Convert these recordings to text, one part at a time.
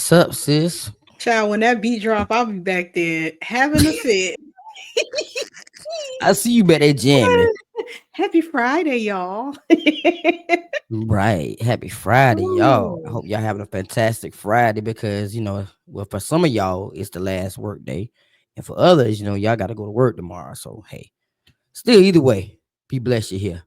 What's up, sis? Child, when that beat drop, I'll be back there having a fit. I see you back there jamming. Happy Friday, y'all. Right. Happy Friday, y'all. I Ooh. hope y'all having a fantastic Friday because, well, for some of y'all, it's the last work day. And for others, y'all got to go to work tomorrow. So, hey, still either way, be blessed you're here.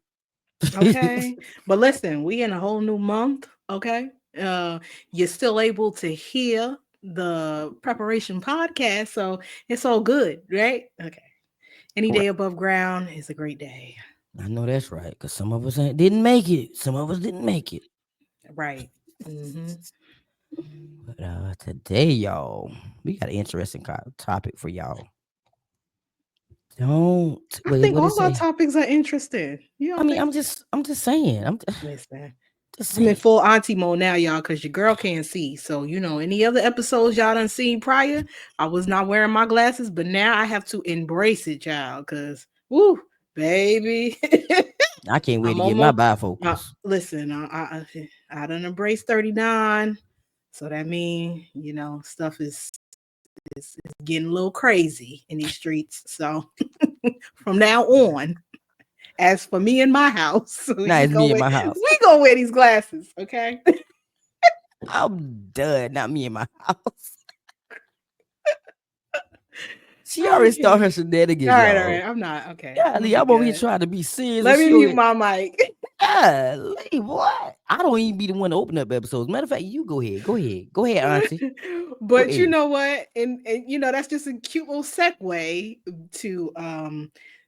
Okay. But listen, we in a whole new month. Okay. Uh, you're still able to hear the preparation podcast, so it's all good, right? Okay. Any Right. day above ground is a great day. I know that's right because some of us didn't make it. Some of us didn't make it. Right. Hmm. But today, y'all, we got an interesting topic for y'all. Don't I wait. think What did it all our say? topics are interesting. You I don't mean, think? I'm just saying. I'm Listen. just I'm in saying. full auntie mode now, y'all, because your girl can't see. So, any other episodes y'all done seen prior, I was not wearing my glasses, but now I have to embrace it, y'all, because, woo, baby. I can't wait I'm to get my almost, bifocals. listen, I done embraced 39. So that means, stuff is getting a little crazy in these streets. So from now on, as for me in my house, Now it's me in my house. we gonna wear these glasses, okay? I'm done. Not me in my house. She already started Okay. her shenanigans, All y'all. right. I'm not okay. I'm Yeah, gonna be I'm over here good. trying to be serious and Let me she mute over my mic. what? I don't even be the one to open up episodes. Matter of fact, you go ahead. Go ahead. Go ahead, Auntie. Go But you ahead. know what? And that's just a cute little segue to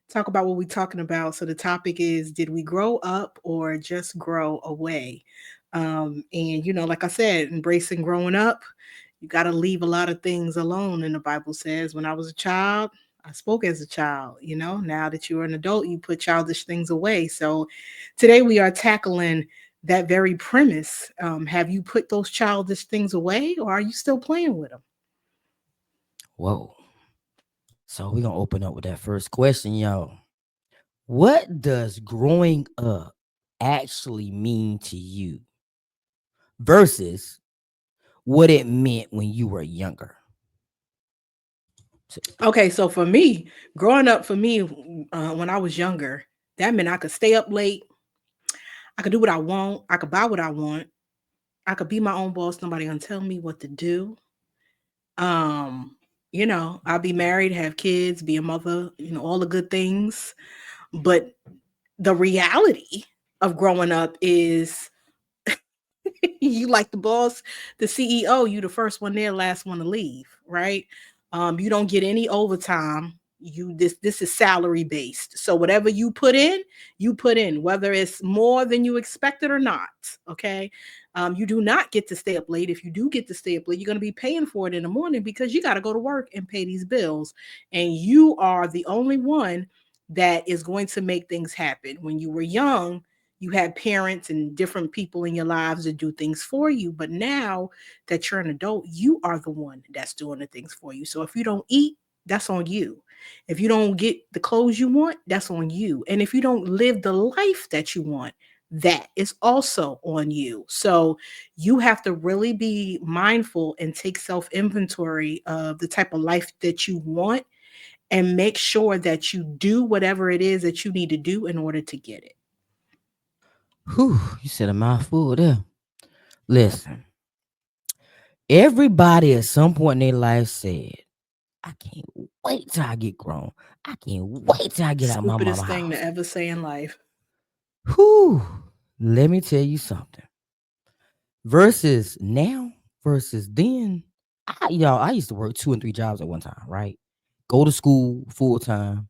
talk about what we're talking about. So the topic is, did we grow up or just grow away? And like I said, embracing growing up, you got to leave a lot of things alone. And the Bible says, when I was a child, I spoke as a child. Now that you're an adult, you put childish things away. So today we are tackling that very premise. Have you put those childish things away, or are you still playing with them? Whoa. So we're gonna open up with that first question, y'all. What does growing up actually mean to you versus what it meant when you were younger? So, Okay, so for me, growing up, for me, when I was younger, that meant I could stay up late. I could do what I want. I could buy what I want. I could be my own boss. Nobody gonna tell me what to do. Um, I'll be married, have kids, be a mother. All the good things. But the reality of growing up is you like the boss, the CEO, you the first one there, last one to leave, right? You don't get any overtime. This is salary based. So whatever you put in, whether it's more than you expected or not. Okay. You do not get to stay up late. If you do get to stay up late, you're going to be paying for it in the morning because you got to go to work and pay these bills. And you are the only one that is going to make things happen. When you were young, you had parents and different people in your lives that do things for you. But now that you're an adult, you are the one that's doing the things for you. So if you don't eat, that's on you. If you don't get the clothes you want, that's on you. And if you don't live the life that you want, that is also on you. So you have to really be mindful and take self inventory of the type of life that you want and make sure that you do whatever it is that you need to do in order to get it. whew, you said a mouthful there. Listen, everybody at some point in their life said, I can't wait till I get grown. I can't wait till I get out of my mama Stupidest thing to house. ever say in life. Whew, let me tell you something. Versus now, versus then, I used to work 2 and 3 jobs at one time, right? Go to school full time.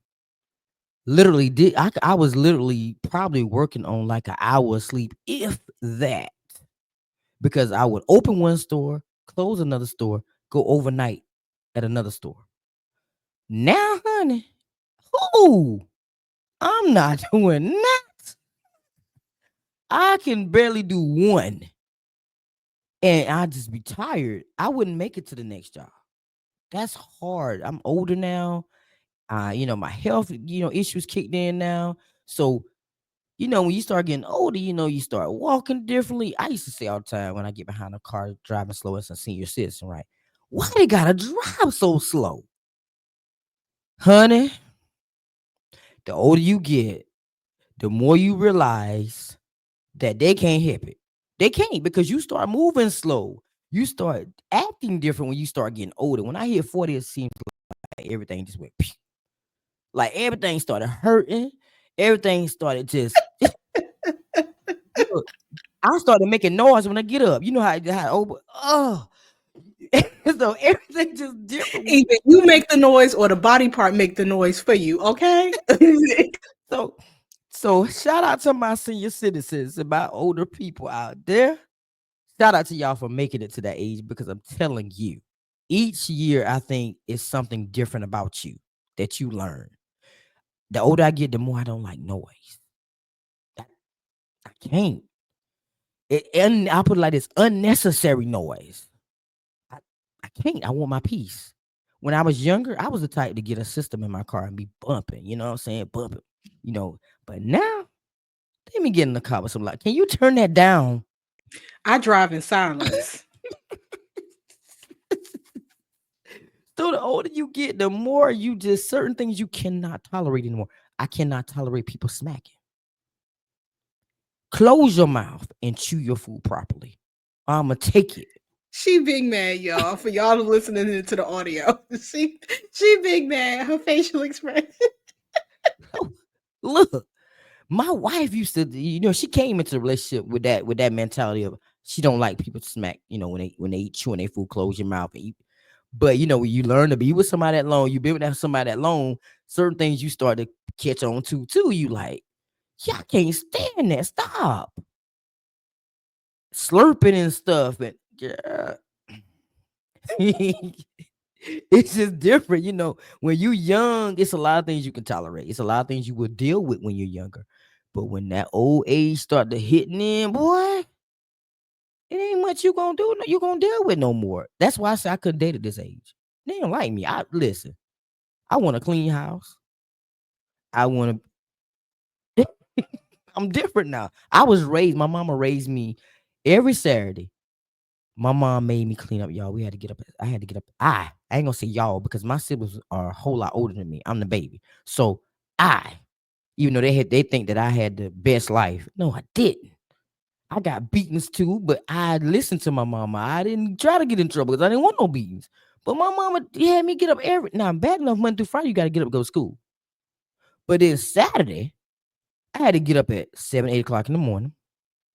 Literally, I was literally probably working on like an hour of sleep, if that, because I would open one store, close another store, go overnight at another store. Now, honey, who? I'm not doing that. I can barely do one, and I just be tired. I wouldn't make it to the next job. That's hard. I'm older now. My health, issues kicked in now. So When you start getting older, you start walking differently. I used to say all the time when I get behind a car driving slow as a senior citizen, right? Why they gotta drive so slow? Honey, the older you get, the more you realize that they can't help it. They can't because you start moving slow. You start acting different when you start getting older. When I hit 40, it seems like everything just went pew. Like everything started hurting. Everything started just look. I started making noise when I get up. You know how over so everything just different when you Either you make the noise or the body part make the noise for you, okay? so so shout out to my senior citizens and my older people out there. Shout out to y'all for making it to that age because I'm telling you, each year I think is something different about you that you learn. The older I get, the more I don't like noise. I, I can't. And I put it like this: unnecessary noise. I, I can't. I want my peace. When I was younger, I was the type to get a system in my car and be bumping. You know what I'm saying? Bumping. You know. But now, let me get in the car with some like, can you turn that down? I drive in silence. So the older you get, the more you just certain things you cannot tolerate anymore. I cannot tolerate people smacking. Close your mouth and chew your food properly. I'ma take it. She big mad, y'all. For y'all listening to the audio, she big mad. Her facial expression. Look, my wife used to, she came into the relationship with that mentality of she don't like people to smack, when they eat chewing their food, close your mouth and eat. But when you learn to be with somebody that long, you been with somebody that long, certain things you start to catch on to too. You like, yeah, I can't stand that. Stop slurping and stuff. And yeah. It's just different, when you young, it's a lot of things you can tolerate. It's a lot of things you will deal with when you're younger. But when that old age start to hitting in, boy, it ain't much you gonna do. You gonna deal with no more. That's why I say I couldn't date at this age. They don't like me. I listen. I want a clean house. I want to. I'm different now. I was raised. My mama raised me every Saturday. My mom made me clean up, y'all. We had to get up. I had to get up. I ain't gonna say y'all because my siblings are a whole lot older than me. I'm the baby. So I, even though they think that I had the best life. No, I didn't. I got beatings too, but I listened to my mama. I didn't try to get in trouble because I didn't want no beatings. But my mama had me get up every now bad enough Monday through Friday, you gotta get up and go to school. But then Saturday, I had to get up at 7, 8 o'clock in the morning.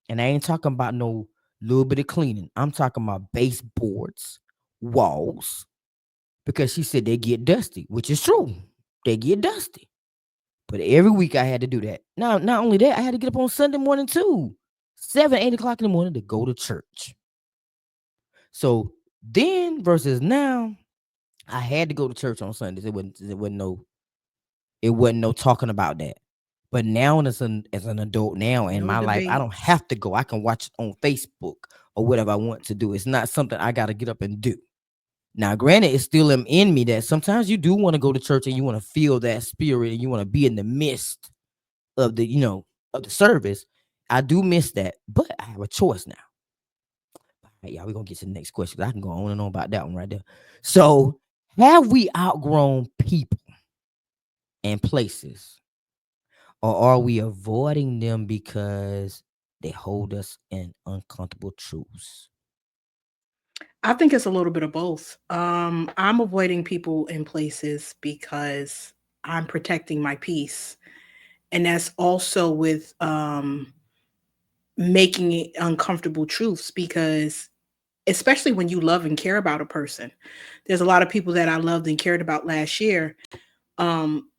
And I ain't talking about no little bit of cleaning. I'm talking about baseboards, walls, because she said they get dusty, which is true. They get dusty. But every week I had to do that. Now, not only that, I had to get up on Sunday morning too. 7, 8 o'clock in the morning to go to church. So then versus now, I had to go to church on Sundays. It wasn't no talking about that. But now as an adult now in No my life, I don't debates. have to go. I can watch it on Facebook or whatever I want to do. It's not something I got to get up and do. Now, granted, it's still in me that sometimes you do want to go to church and you want to feel that spirit and you want to be in the midst of the service. I do miss that, but I have a choice now. All right, y'all, we're gonna get to the next question. I can go on and on about that one right there. So, have we outgrown people and places, or are we avoiding them because they hold us in uncomfortable truths? I think it's a little bit of both. I'm avoiding people in places because I'm protecting my peace, and that's also with making it uncomfortable truths because especially when you love and care about a person. There's a lot of people that I loved and cared about last year um,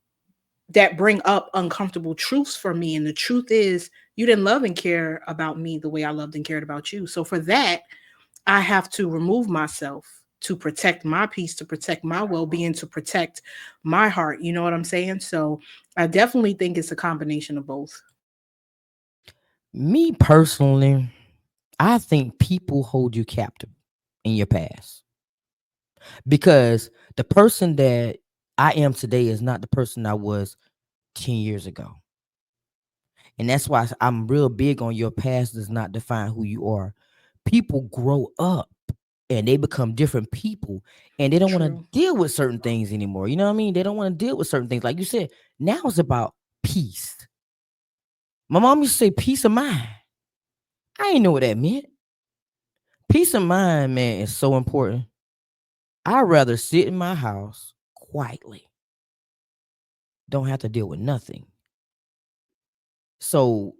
that bring up uncomfortable truths for me. And the truth is, you didn't love and care about me the way I loved and cared about you. So for that, I have to remove myself to protect my peace, to protect my well being, to protect my heart. You know what I'm saying? So I definitely think it's a combination of both. Me personally, I think people hold you captive in your past because the person that I am today is not the person I was 10 years ago. And that's why I'm real big on your past does not define who you are. People grow up and they become different people and they don't want to True. deal with certain things anymore. You know what I mean? They don't want to deal with certain things. Like you said, now it's about peace. My mom used to say peace of mind. I ain't know what that meant. Peace of mind, man, is so important. I'd rather sit in my house quietly, don't have to deal with nothing. So,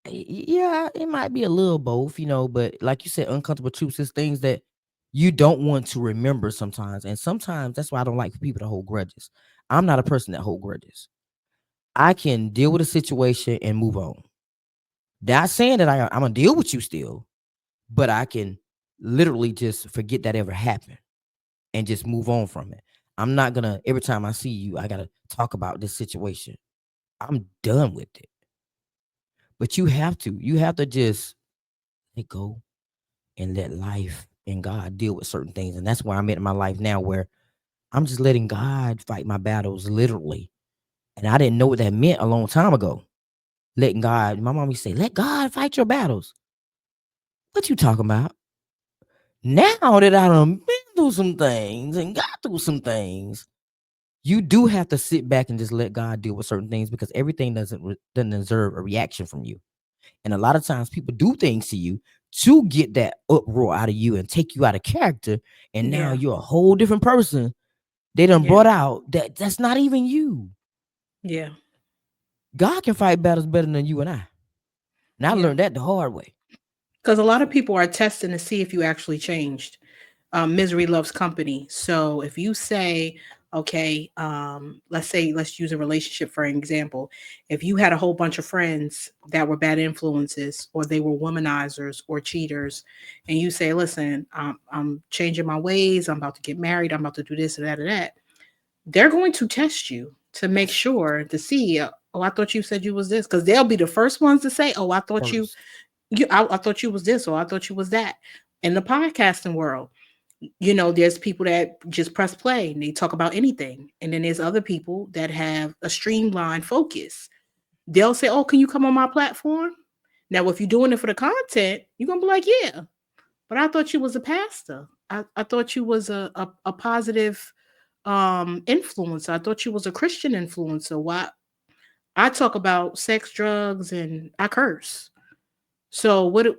yeah, it might be a little both, but like you said, uncomfortable truths is things that you don't want to remember sometimes. And sometimes that's why I don't like for people to hold grudges. I'm not a person that hold grudges. I can deal with a situation and move on. Not saying that I'm going to deal with you still, but I can literally just forget that ever happened and just move on from it. I'm not going to, every time I see you, I got to talk about this situation. I'm done with it. But you have to just let go and let life and God deal with certain things. And that's where I'm at in my life now, where I'm just letting God fight my battles literally. And I didn't know what that meant a long time ago. Letting God, my mom used to say, let God fight your battles. What you talking about? Now that I done been through some things and got through some things, you do have to sit back and just let God deal with certain things because everything doesn't deserve a reaction from you. And a lot of times people do things to you to get that uproar out of you and take you out of character. And now Yeah. you're a whole different person. They done Yeah. brought out that's not even you. Yeah. God can fight battles better than you and I. And I Yeah. learned that the hard way. Because a lot of people are testing to see if you actually changed. Misery loves company. So if you say, okay, let's use a relationship for an example. If you had a whole bunch of friends that were bad influences, or they were womanizers or cheaters, and you say, listen, I'm changing my ways. I'm about to get married. I'm about to do this and that and that. They're going to test you to make sure to see. Oh, I thought you said you was this, because they'll be the first ones to say, "Oh, I thought you First. I thought you was this, or I thought you was that." In the podcasting world, there's people that just press play and they talk about anything. And then there's other people that have a streamlined focus. They'll say, "Oh, can you come on my platform?" Now, if you're doing it for the content, you're going to be like, "Yeah, but I thought you was a pastor. I thought you was a positive influencer. I thought you was a Christian influencer. Why? I talk about sex, drugs, and I curse. So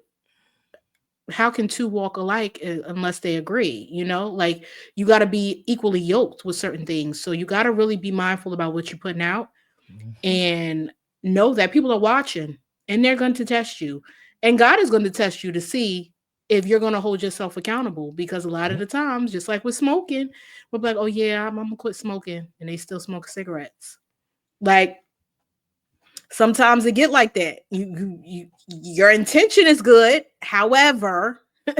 how can two walk alike unless they agree? Like, you got to be equally yoked with certain things. So you got to really be mindful about what you're putting out, Mhm. and know that people are watching, and they're going to test you, and God is going to test you to see if you're going to hold yourself accountable, because a lot of Yep. the times, just like with smoking, we're like, oh yeah, I'm gonna quit smoking, and they still smoke cigarettes. Like, sometimes it get like that. Your intention is good, however. I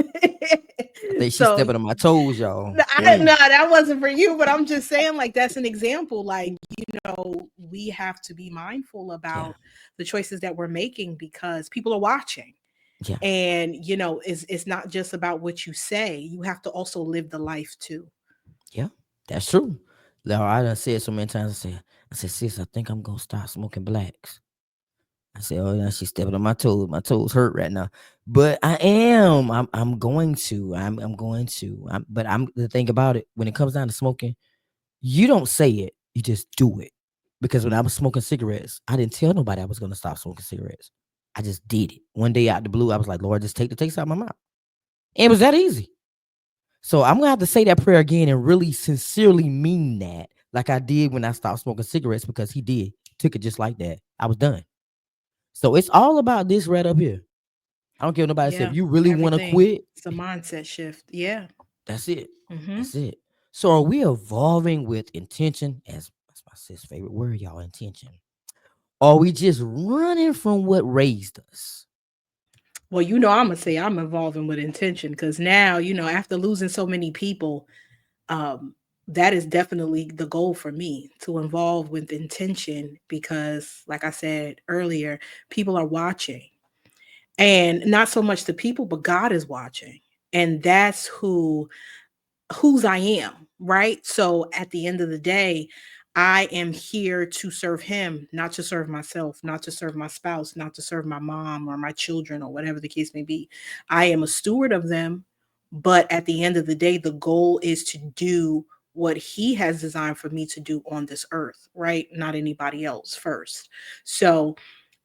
think she's So stepping on my toes, y'all. no, that wasn't for you, but I'm just saying, like, that's an example. Like, we have to be mindful Yeah. about the choices that we're making, because people are watching. Yeah. And it's not just about what you say. You have to also live the life too. Yeah. That's true. Now I done said so many times. I said, sis, I think I'm gonna start smoking blacks. I said, oh, now she's stepping on my toes. My toes hurt right now. But I am. I'm going to. I'm going to. But I'm the thing about it, when it comes down to smoking, you don't say it, you just do it. Because when I was smoking cigarettes, I didn't tell nobody I was gonna stop smoking cigarettes. I just did it. One day out the blue, I was like, Lord, just take the taste out of my mouth. And it was that easy. So I'm gonna have to say that prayer again and really sincerely mean that, like I did when I stopped smoking cigarettes, because he did. Took it just like that. I was done. So it's all about this right up here. I don't care what nobody said. Yeah, If you really want to everything. quit, It's a mindset shift. Yeah. that's it. Mm-hmm. That's it. So are we evolving with intention? As that's my sis' favorite word, y'all, intention. Or are we just running from what raised us? Well, I'm gonna say I'm evolving with intention, because now, after losing so many people, um, that is definitely the goal for me, to involve with intention, because, like I said earlier, people are watching, and not so much the people, but God is watching, and that's whose I am, right? So at the end of the day, I am here to serve him, not to serve myself, not to serve my spouse, not to serve my mom or my children or whatever the case may be. I am a steward of them, but at the end of the day, the goal is to do what he has designed for me to do on this earth, right? Not anybody else first. So,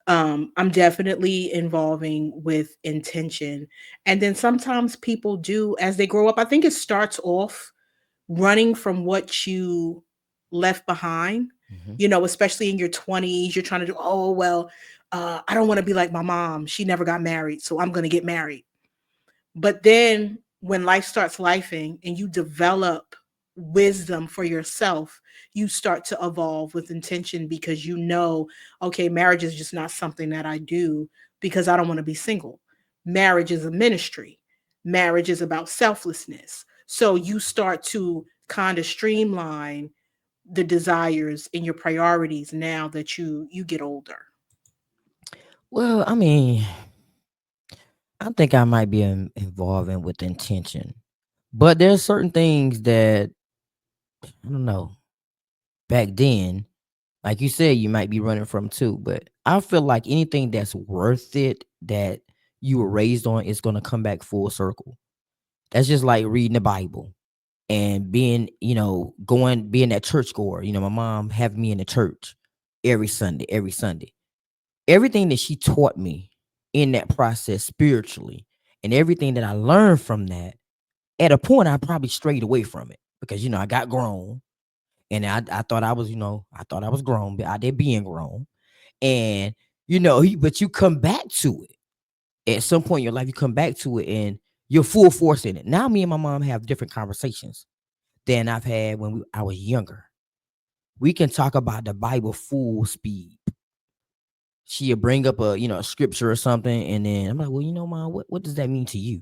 I'm definitely involving with intention. And then sometimes people do as they grow up. I think it starts off running from what you left behind, Hmm. especially in your 20s. You're trying to do, oh, well, I don't want to be like my mom. She never got married, so I'm going to get married. But then when life starts lifing and you develop wisdom for yourself, you start to evolve with intention because okay, marriage is just not something that I do because I don't want to be single. Marriage is a ministry. Marriage is about selflessness. So you start to kind of streamline the desires and your priorities now that you get older. Well, I mean, I think I might be involving with intention, but there's certain things that I don't know. Back then, like you said, you might be running from too. But I feel like anything that's worth it that you were raised on is gonna come back full circle. That's just like reading the Bible and being, being that church goer. My mom having me in the church every Sunday. Everything that she taught me in that process spiritually and everything that I learned from that, at a point I probably strayed away from it because I got grown and I thought I was, I thought I was grown, but out there being grown. And but you come back to it at some point in your life. You come back to it and you're full force in it. Now me and my mom have different conversations than I've had when I was younger. We can talk about the Bible full speed. She'll bring up a scripture or something, and then I'm like, well, mom, what does that mean to you?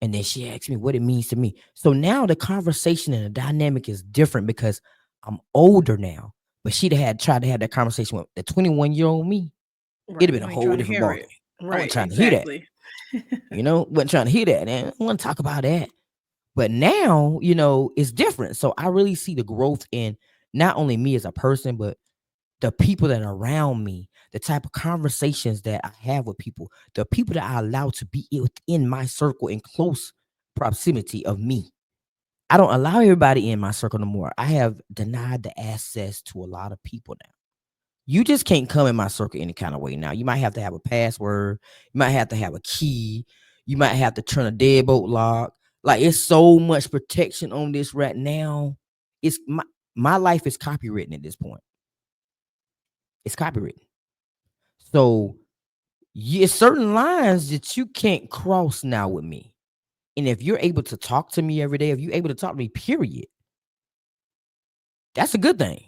And then she asks me what it means to me. So now the conversation and the dynamic is different because I'm older now. But she'd had tried to have that conversation with the 21-year-old me. It'd Right. have You been a ain't whole trying to different hear it. ballgame. I wasn't Right. trying to hear that. Exactly. Wasn't trying to hear that. And I want to talk about that. But now, it's different. So I really see the growth in not only me as a person, but the people that are around me, the type of conversations that I have with people, the people that I allow to be within my circle in close proximity of me. I don't allow everybody in my circle no more. I have denied the access to a lot of people now. You just can't come in my circle any kind of way now. You might have to have a password. You might have to have a key. You might have to turn a deadbolt lock. Like it's so much protection on this right now. It's my life is copywritten at this point. It's copywritten. So certain lines that you can't cross now with me. And if you're able to talk to me every day, if you're able to talk to me, period, that's a good thing.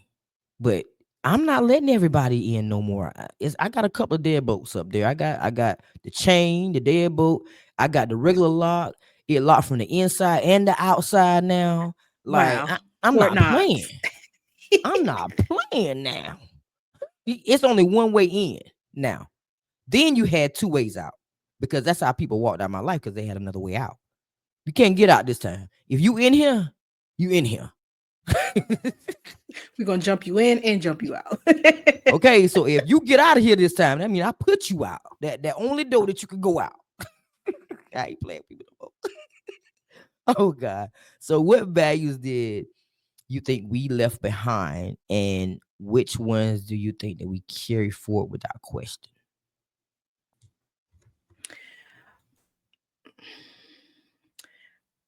But I'm not letting everybody in no more. I got a couple of deadbolts up there. I got the chain, the deadbolt. I got the regular lock. It locked from the inside and the outside now. Like Wow. I'm Fort not playing. Knox. I'm not playing now. It's only one way in now. Then you had two ways out because that's how people walked out my life because they had another way out. You can't get out this time. If you in here, you in here. We're gonna jump you in and jump you out. Okay, so if you get out of here this time, that means I put you out. That only door that you could go out. I ain't playing people no more. Oh God. So what values did you think we left behind, and which ones do you think that we carry forward without question?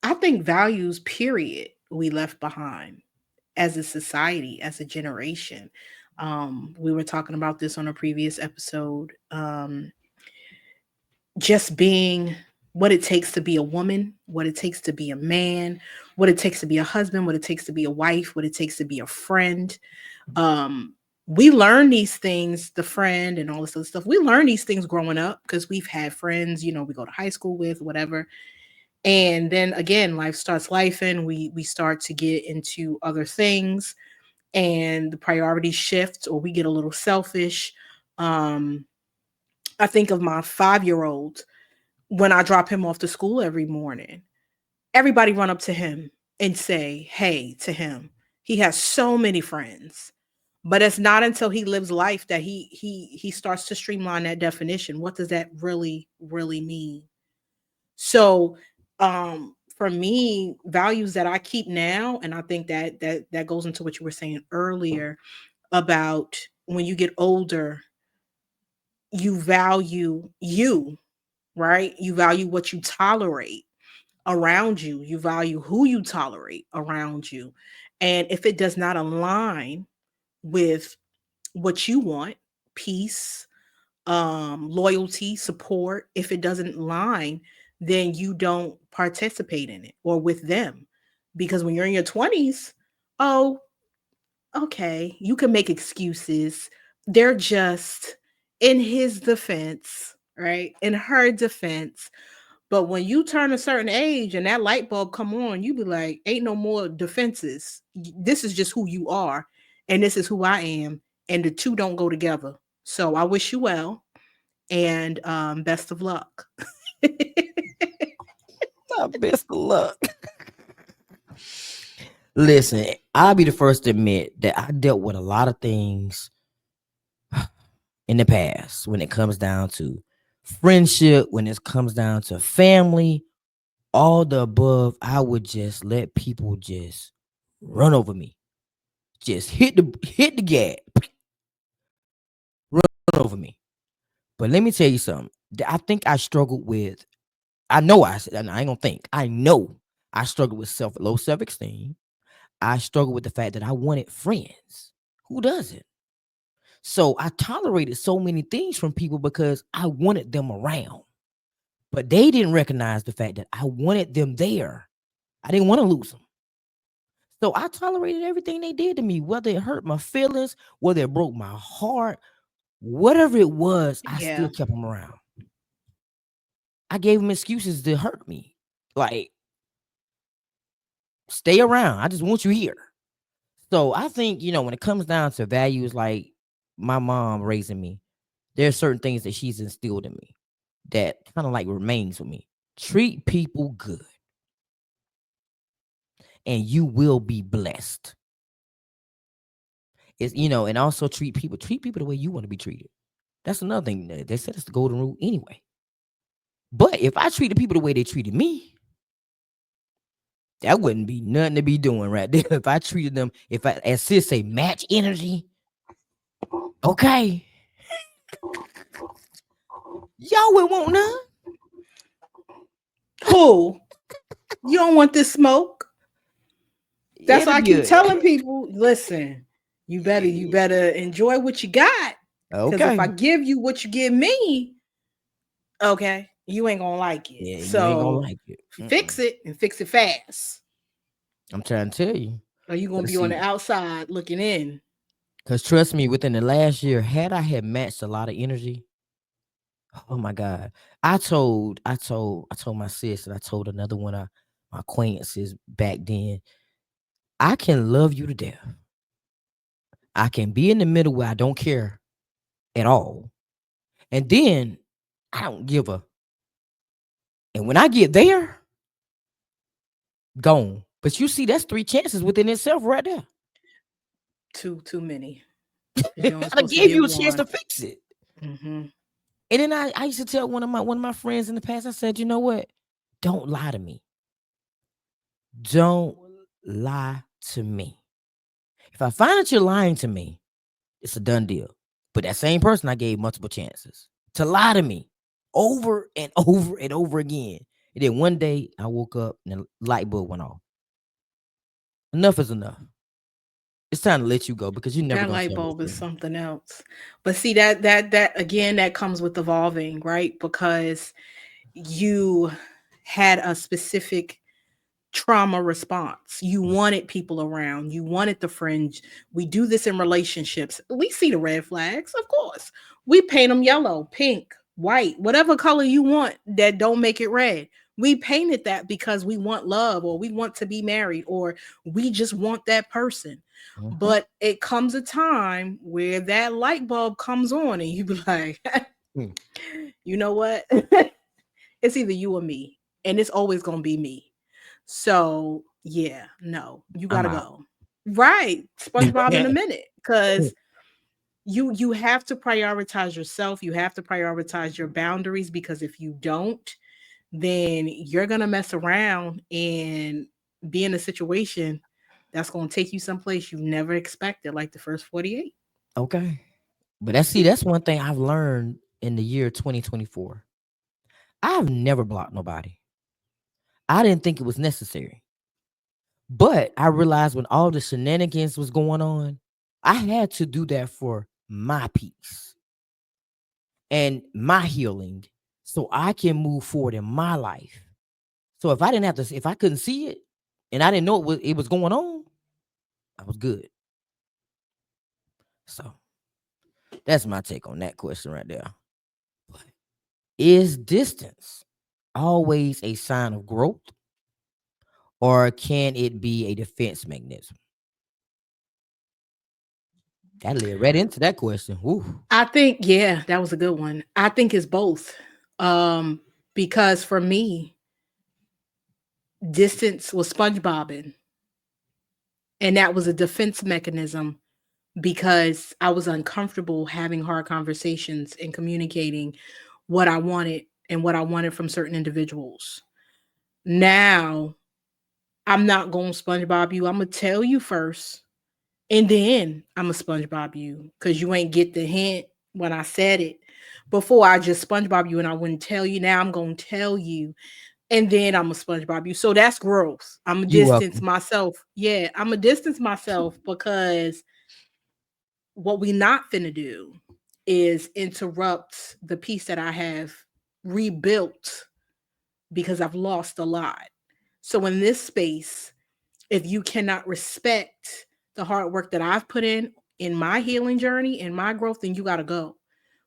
I think values, period, we left behind as a society, as a generation. We were talking about this on a previous episode. Just being what it takes to be a woman, what it takes to be a man, what it takes to be a husband, what it takes to be a wife, what it takes to be a friend. Um, we learn these things, the friend and all this other stuff. We learn these things growing up because we've had friends, we go to high school with, whatever. And then again, life starts life and we start to get into other things and the priorities shift or we get a little selfish. Um, I think of my 5-year old when I drop him off to school every morning. Everybody run up to him and say, hey to him. He has so many friends. But it's not until he lives life that he starts to streamline that definition. What does that really mean? So, for me, values that I keep now, and I think that goes into what you were saying earlier about when you get older, you value you, right? You value what you tolerate around you. You value who you tolerate around you. And if it does not align with what you want, peace, loyalty, support, if it doesn't align, then you don't participate in it or with them. Because when you're in your 20s, oh, okay, you can make excuses. They're just in his defense, right? In her defense. But when you turn a certain age and that light bulb come on, you be like, ain't no more defenses. This is just who you are, and this is who I am, and the two don't go together. So I wish you well, and best of luck. Best of luck. Listen, I'll be the first to admit that I dealt with a lot of things in the past when it comes down to friendship, when it comes down to family, all the above. I would just let people just run over me, just hit the gas, run over me. But let me tell you something. I think I struggled with. I know I said. I ain't gonna think. I know I struggled with low self esteem. I struggled with the fact that I wanted friends. Who doesn't? So I tolerated so many things from people because I wanted them around. But they didn't recognize the fact that I wanted them there. I didn't want to lose them. So I tolerated everything they did to me, whether it hurt my feelings, whether it broke my heart, whatever it was, I Yeah. still kept them around. I gave them excuses to hurt me. Like, stay around. I just want you here. So I think, when it comes down to values like my mom raising me, there are certain things that she's instilled in me that kind of like remains with me. Treat people good and you will be blessed. And also treat people the way you want to be treated. That's another thing. They said it's the golden rule anyway. But if I treated people the way they treated me, that wouldn't be nothing to be doing right there. If I treated them, if I, as sis say, match energy, okay, y'all wouldn't want none. Who? You don't want this smoke? That's It'll why I be keep telling people, listen, you better enjoy what you got. Because if I okay. give you what you give me, okay, you ain't gonna like it. Yeah, you ain't gonna So like it. fix it and fix it fast. I'm trying to tell you. Or you gonna Cause be on the see, outside looking in. cause trust me, within the last year, had I had matched a lot of energy, oh my God. I told my sis and I told another one of my acquaintances back then, I can love you to death. I can be in the middle where I don't care at all. And then I don't give a. And when I get there, gone. But you see, that's three chances within itself right there. Too many. Because you're only I supposed to gave give you a chance one. to fix it. Hmm. And then I used to tell one of my friends in the past, I said, you know what? Don't lie to me. Don't lie to me. If I find that you're lying to me, it's a done deal. But that same person I gave multiple chances to lie to me over and over and over again. And then one day I woke up and the light bulb went off. Enough is enough. It's time to let you go because you're never That gonna light tell me bulb the is truth. something else. But see that again that comes with evolving, right? Because you had a specific trauma response. You wanted people around, you wanted the fringe. We do this in relationships. We see the red flags, of course. We paint them yellow, pink, white, whatever color you want that don't make it red. We painted that because we want love or we want to be married or we just want that person. Mhm. But it comes a time where that light bulb comes on and you be like, Mm. you know what? It's either you or me. And it's always going to be me. So, yeah, no, you got I'm to out. go. Right. SpongeBob in a minute. Because you have to prioritize yourself. You have to prioritize your boundaries, because if you don't, then you're gonna mess around and be in a situation that's gonna take you someplace you never expected, like the first 48. Okay. But that's one thing I've learned in the year 2024. I've never blocked nobody. I didn't think it was necessary. But I realized when all the shenanigans was going on, I had to do that for my peace and my healing so I can move forward in my life. So if I didn't have to, if I couldn't see it and I didn't know it was going on, I was good. So that's my take on that question right there. But is distance always a sign of growth, or can it be a defense mechanism? That led right into that question. Woo. I think, yeah, that was a good one. I think it's both. Um, because for me, distance was SpongeBobbing, and that was a defense mechanism because I was uncomfortable having hard conversations and communicating what I wanted and what I wanted from certain individuals. Now, I'm not going to SpongeBob you. I'm going to tell you first, and then I'm going to SpongeBob you because you ain't get the hint when I said it. Before, I just SpongeBob you and I wouldn't tell you. Now I'm going to tell you, and then I'm a SpongeBob you. So that's growth. I'm a You distance welcome. myself. Yeah, I'm a distance myself because what we not finna do is interrupt the piece that I have rebuilt because I've lost a lot. So in this space, if you cannot respect the hard work that I've put in my healing journey, in my growth, then you got to go,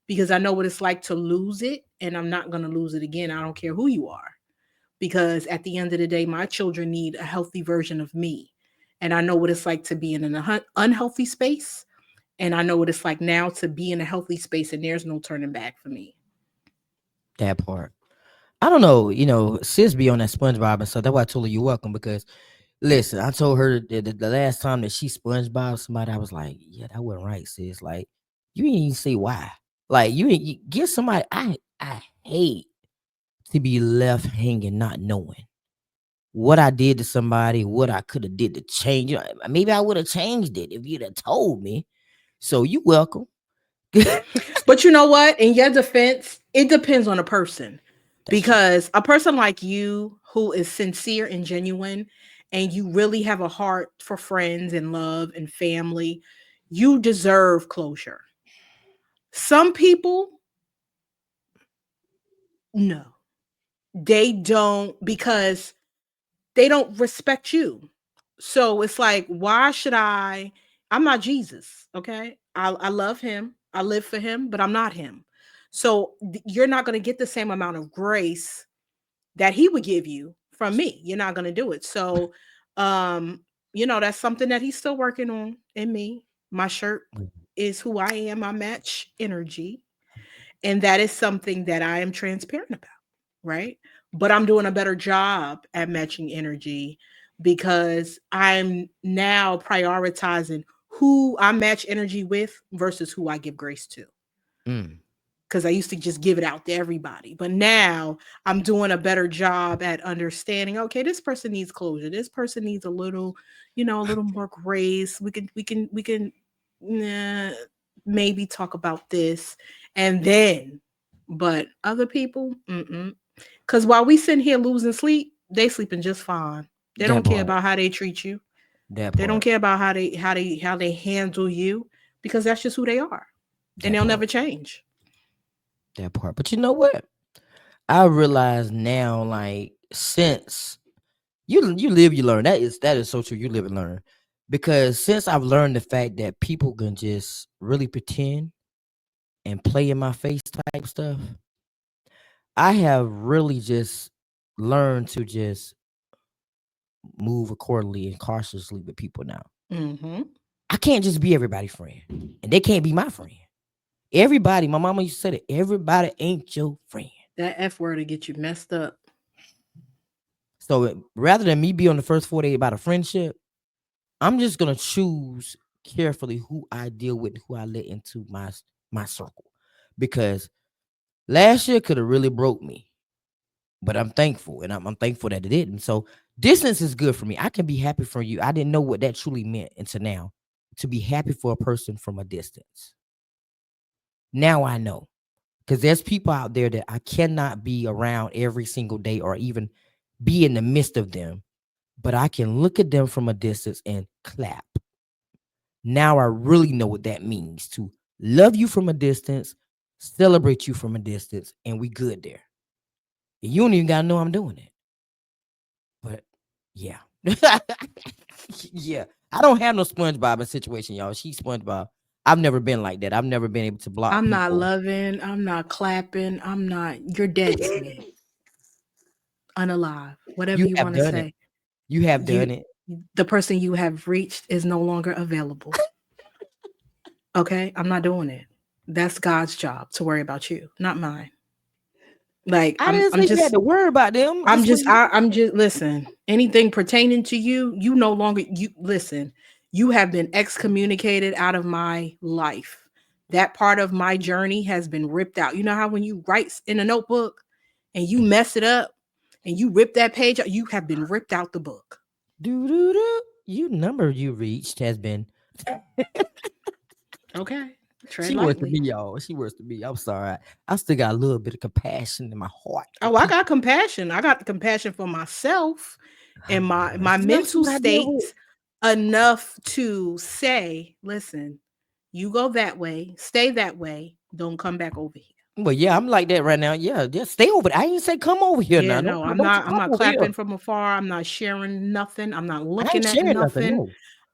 because I know what it's like to lose it, and I'm not going to lose it again. I don't care who you are, because at the end of the day, my children need a healthy version of me. And I know what it's like to be in an unhealthy space. And I know what it's like now to be in a healthy space, and there's no turning back for me. That part. I don't know, sis be on that SpongeBob and stuff. That's why I told her you're welcome because listen, I told her the last time that she SpongeBob somebody, I was like, yeah, that wasn't right, sis. Like, you didn't even say why. Like, you get somebody. I hate to be left hanging, not knowing what I did to somebody, what I could have did to change it. Maybe I would have changed it if you'd have told me. So you welcome. That's But you know what? In your defense, it depends on a person. true. Because a person like you who is sincere and genuine, and you really have a heart for friends and love and family, you deserve closure. Some people, no, they don't, because they don't respect you. So it's like, why should I? I'm not Jesus, okay? I love him. I live for him, but I'm not him. So you're not going to get the same amount of grace that he would give you from me. You're not going to do it. So, um, that's something that he's still working on in me. My shirt is who I am. I match energy. And that is something that I am transparent about, right? But I'm doing a better job at matching energy because I'm now prioritizing who I match energy with versus who I give grace to. Mm, Because I used to just give it out to everybody. But now I'm doing a better job at understanding, okay, this person needs closure. This person needs a little more grace. We can uh, maybe talk about this. And then, but other people, mm-mm. Because while we sitting here losing sleep, they sleeping just fine. They that don't care part. about how they treat you. That They don't part. care about how they handle you, because that's just who they are. And That they'll part. never change. That part. But you know what? I realize now, like, since you live, you learn. That is so true. You live and learn. Because since I've learned the fact that people can just really pretend and play in my face type stuff, I have really just learned to just move accordingly and cautiously with people now. Mm-hmm. I can't just be everybody's friend, and they can't be my friend. Everybody, my mama used to say that everybody ain't your friend. That F word to get you messed up. So rather than me be on the first 48 about a friendship, I'm just gonna choose carefully who I deal with, who I let into my circle, because last year could have really broke me, but I'm thankful, and I'm thankful that it didn't. So distance is good for me. I can be happy for you. I didn't know what that truly meant until now, to be happy for a person from a distance. Now I know, because there's people out there that I cannot be around every single day or even be in the midst of them, but I can look at them from a distance and clap. Now I really know what that means, to love you from a distance, celebrate you from a distance, and we good there. And you don't even gotta know I'm doing it. But yeah. Yeah. I don't have no SpongeBob in situation, y'all. She's SpongeBob. I've never been like that. I've never been able to block I'm not people. loving. I'm not clapping. I'm not. You're dead to me. Unalive. Whatever You you have want to done it. say. You have You, done it. the person you have reached is no longer available. Okay, I'm not doing it. That's God's job to worry about you, not mine. Like I I'm. didn't I'm say you had just. to worry about them. I'm Just when just. you I'm just. Listen. Anything pertaining to you, you no longer. You listen. You have been excommunicated out of my life. That part of my journey has been ripped out. You know how when you write in a notebook and you mess it up and you rip that page out, you have been ripped out the book. do do do, you number you reached has been. Okay, tread She worse than lightly. me, y'all. She worse than me. I'm sorry. I still got a little bit of compassion in my heart for Oh, I got people. compassion. I got compassion for myself Oh and my gosh. Y'all see mental what I deal with? state enough to say, listen, you go that way, stay that way, don't come back over here. Well, yeah, I'm like that right now. Yeah, just stay over there. I ain't say come over here Yeah, now. no, I'm Don't you not I'm come not over here. clapping from afar. I'm not sharing nothing. I'm not I ain't looking at sharing nothing. nothing. No.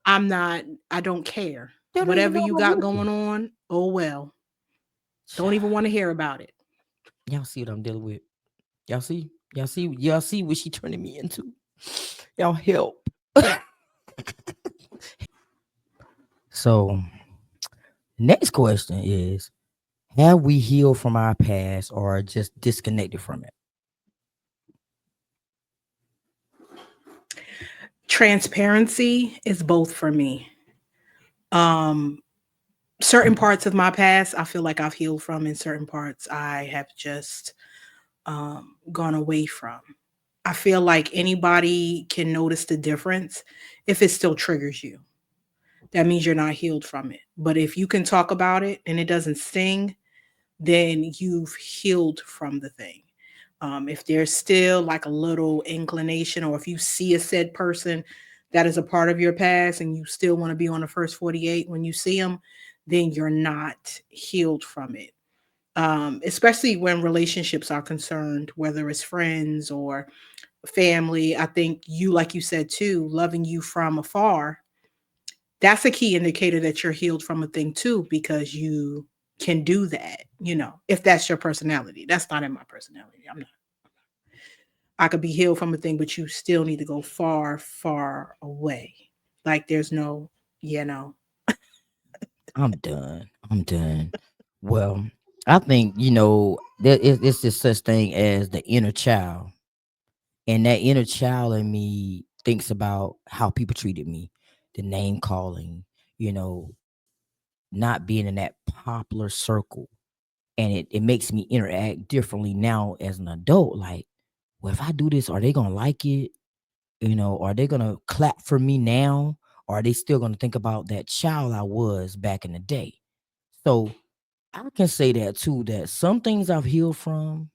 I'm not I don't care. They don't even Whatever know you I'm got with you. going on, oh well. Don't even want to hear about it. Y'all see what I'm dealing with. Y'all see? Y'all see what she turning me into. Y'all help. So next question is, have we healed from our past or just disconnected from it? Transparency is both for me. Um certain parts of my past I feel like I've healed from, and certain parts I have just gone away from. I feel like anybody can notice the difference if it still triggers you. That means you're not healed from it. But if you can talk about it and it doesn't sting, then you've healed from the thing. If there's still like a little inclination, or if you see a said person that is a part of your past and you still want to be on the first 48 when you see them, then you're not healed from it. Especially when relationships are concerned, whether it's friends or family. I think you, like you said too, loving you from afar, that's a key indicator that you're healed from a thing too, because you can do that, if that's your personality. That's not in my personality. I'm not. I could be healed from a thing, but you still need to go far, far away. Like there's no, you know. I'm done. I'm done. Well, I think there is it's this such thing as the inner child, and that inner child in me thinks about how people treated me, the name calling, you know, not being in that popular circle, and it makes me interact differently now as an adult. Like, well, if I do this, are they gonna like it? Are they gonna clap for me now? Or are they still gonna think about that child I was back in the day? So I can say that too, that some things I've healed from,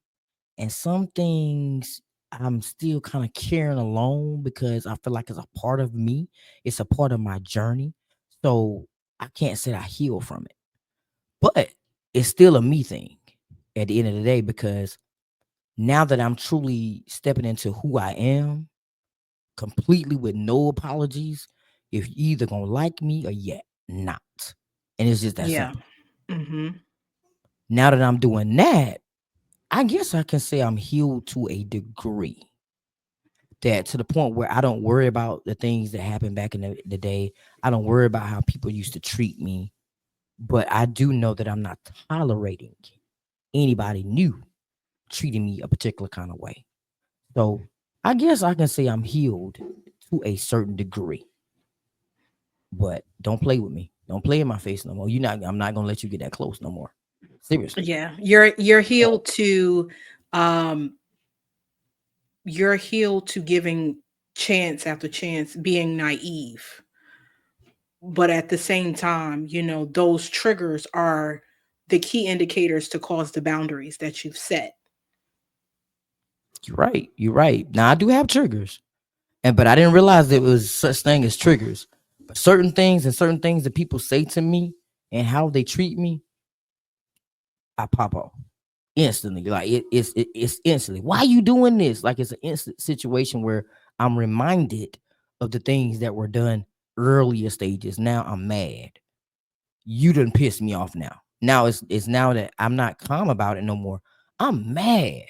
and some things I'm still kind of carrying along because I feel like it's a part of me. It's a part of my journey. So I can't say I heal from it. But it's still a me thing at the end of the day, because now that I'm truly stepping into who I am completely with no apologies, if you either gonna like me or yet not. And it's just that Yeah. simple. Hmm. Now that I'm doing that, I guess I can say I'm healed to a degree. That to the point where I don't worry about the things that happened back in the day. I don't worry about how people used to treat me. But I do know that I'm not tolerating anybody new treating me a particular kind of way. So I guess I can say I'm healed to a certain degree. But don't play with me. Don't play in my face no more. You not. I'm not gonna let you get that close no more. Seriously. Yeah, you're Oh, healed to um you're healed to giving chance after chance, being naive. But at the same time, those triggers are the key indicators to cause the boundaries that you've set. you're right. You're right. Now I do have triggers, but I didn't realize there was such thing as triggers. But certain things that people say to me and how they treat me, I pop off instantly. Like it's instantly. Why you doing this? Like it's an instant situation where I'm reminded of the things that were done earlier stages. Now I'm mad. You done pissed me off now. Now it's now that I'm not calm about it no more. I'm mad.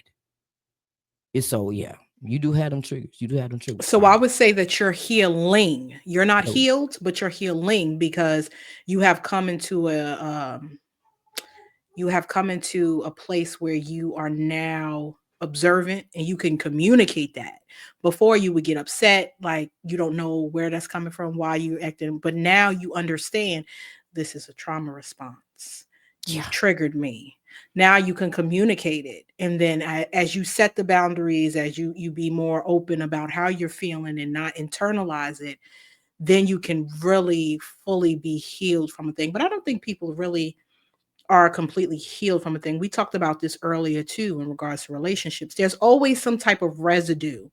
It's so yeah. You do have them triggers. You do have them triggers. So I would say that you're healing. You're not Oh, healed, but you're healing because you have come into a place where you are now observant and you can communicate that. Before you would get upset, like you don't know where that's coming from, why you acting, but now you understand this is a trauma response. You've yeah. triggered me. Now you can communicate it. And then as you set the boundaries, as you be more open about how you're feeling and not internalize it, then you can really fully be healed from a thing. But I don't think people really are completely healed from a thing. We talked about this earlier too in regards to relationships. There's always some type of residue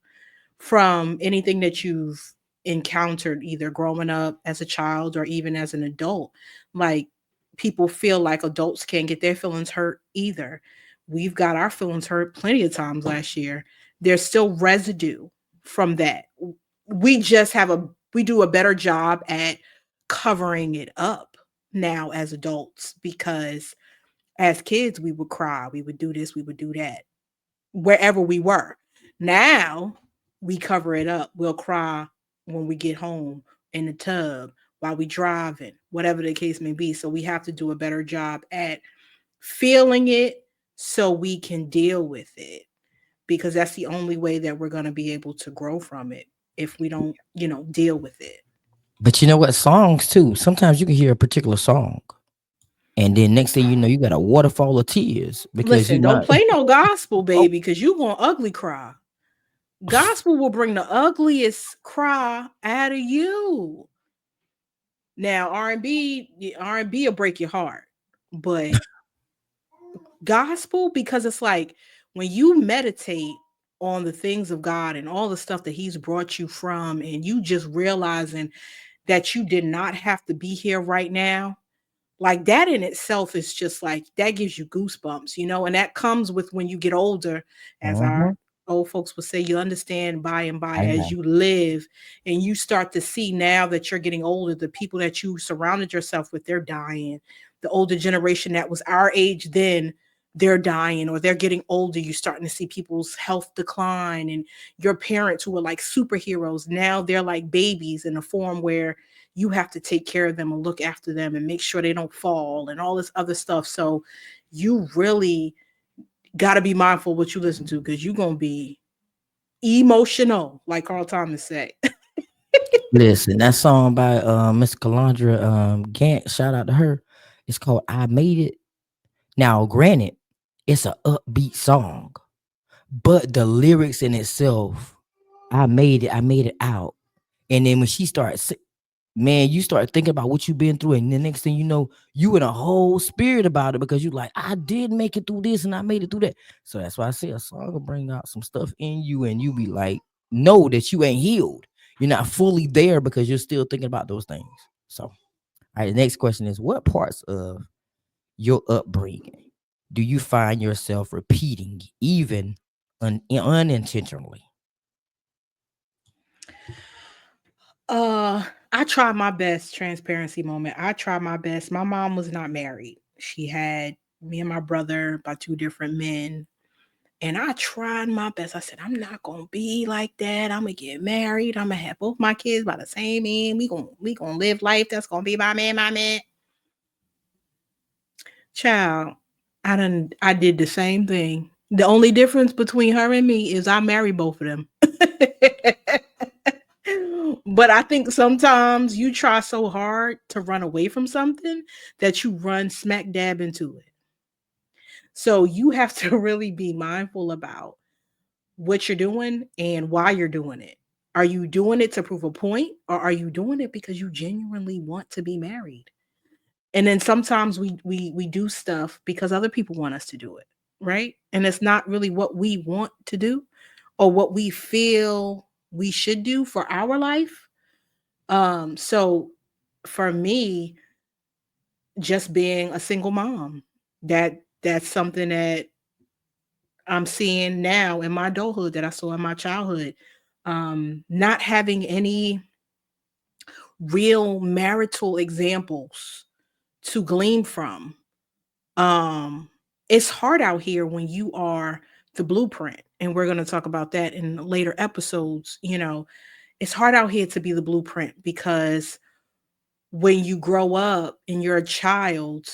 from anything that you've encountered either growing up as a child or even as an adult. Like people feel like adults can't get their feelings hurt either. We've got our feelings hurt plenty of times last year. There's still residue from that. We just have we do a better job at covering it up now as adults because as kids we would cry, we would do this, we would do that wherever we were. Now we cover it up. We'll cry when we get home in the tub while we driving, whatever the case may be. So we have to do a better job at feeling it so we can deal with it because that's the only way that we're going to be able to grow from it if we don't, deal with it. But you know what? Songs too. Sometimes you can hear a particular song, and then next thing you know, you got a waterfall of tears because Listen, you're don't not. play no gospel, Oh, baby, because you gonna ugly cry. Gospel will bring the ugliest cry out of you. Now R&B will break your heart, but gospel, because it's like when you meditate on the things of God and all the stuff that He's brought you from, and you just realizing that you did not have to be here right now, like that in itself is just like that gives you goosebumps, and that comes with when you get older, as our mhm. old folks would say, you understand by and by I as know. you live, and you start to see now that you're getting older, the people that you surrounded yourself with, they're dying. The older generation that was our age then, they're dying or they're getting older. You're starting to see people's health decline, and your parents who were like superheroes, now they're like babies in a form where you have to take care of them and look after them and make sure they don't fall and all this other stuff. So you really got to be mindful what you listen to because you're going to be emotional, like Carl Thomas said. Listen, that song by Miss Calandra Gant, shout out to her. It's called "I Made It." Now, granted, it's a upbeat song, but the lyrics in itself, "I made it, I made it out," and then when she starts, man, you start thinking about what you've been through, and the next thing you know, you in a whole spirit about it because you like, I did make it through this, and I made it through that. So that's why I say a song will bring out some stuff in you, and you be like, know that you ain't healed. You're not fully there because you're still thinking about those things. So, all right, the next question is, what parts of your upbringing do you find yourself repeating, even unintentionally? Uh, I try my best. Transparency moment. I try my best. My mom was not married. She had me and my brother by two different men. And I tried my best. I said, I'm not gonna be like that. I'm gonna get married. I'm gonna have both my kids by the same man. We gonna live life. That's gonna be my man, my man. Child, I did the same thing. The only difference between her and me is I married both of them. But I think sometimes you try so hard to run away from something that you run smack dab into it. So you have to really be mindful about what you're doing and why you're doing it. Are you doing it to prove a point, or are you doing it because you genuinely want to be married? And then sometimes we do stuff because other people want us to do it, right? And it's not really what we want to do or what we feel we should do for our life. So for me, just being a single mom, that's something that I'm seeing now in my adulthood that I saw in my childhood. Not having any real marital examples to glean from. Um, it's hard out here when you are the blueprint, and we're going to talk about that in later episodes. It's hard out here to be the blueprint because when you grow up and you're a child,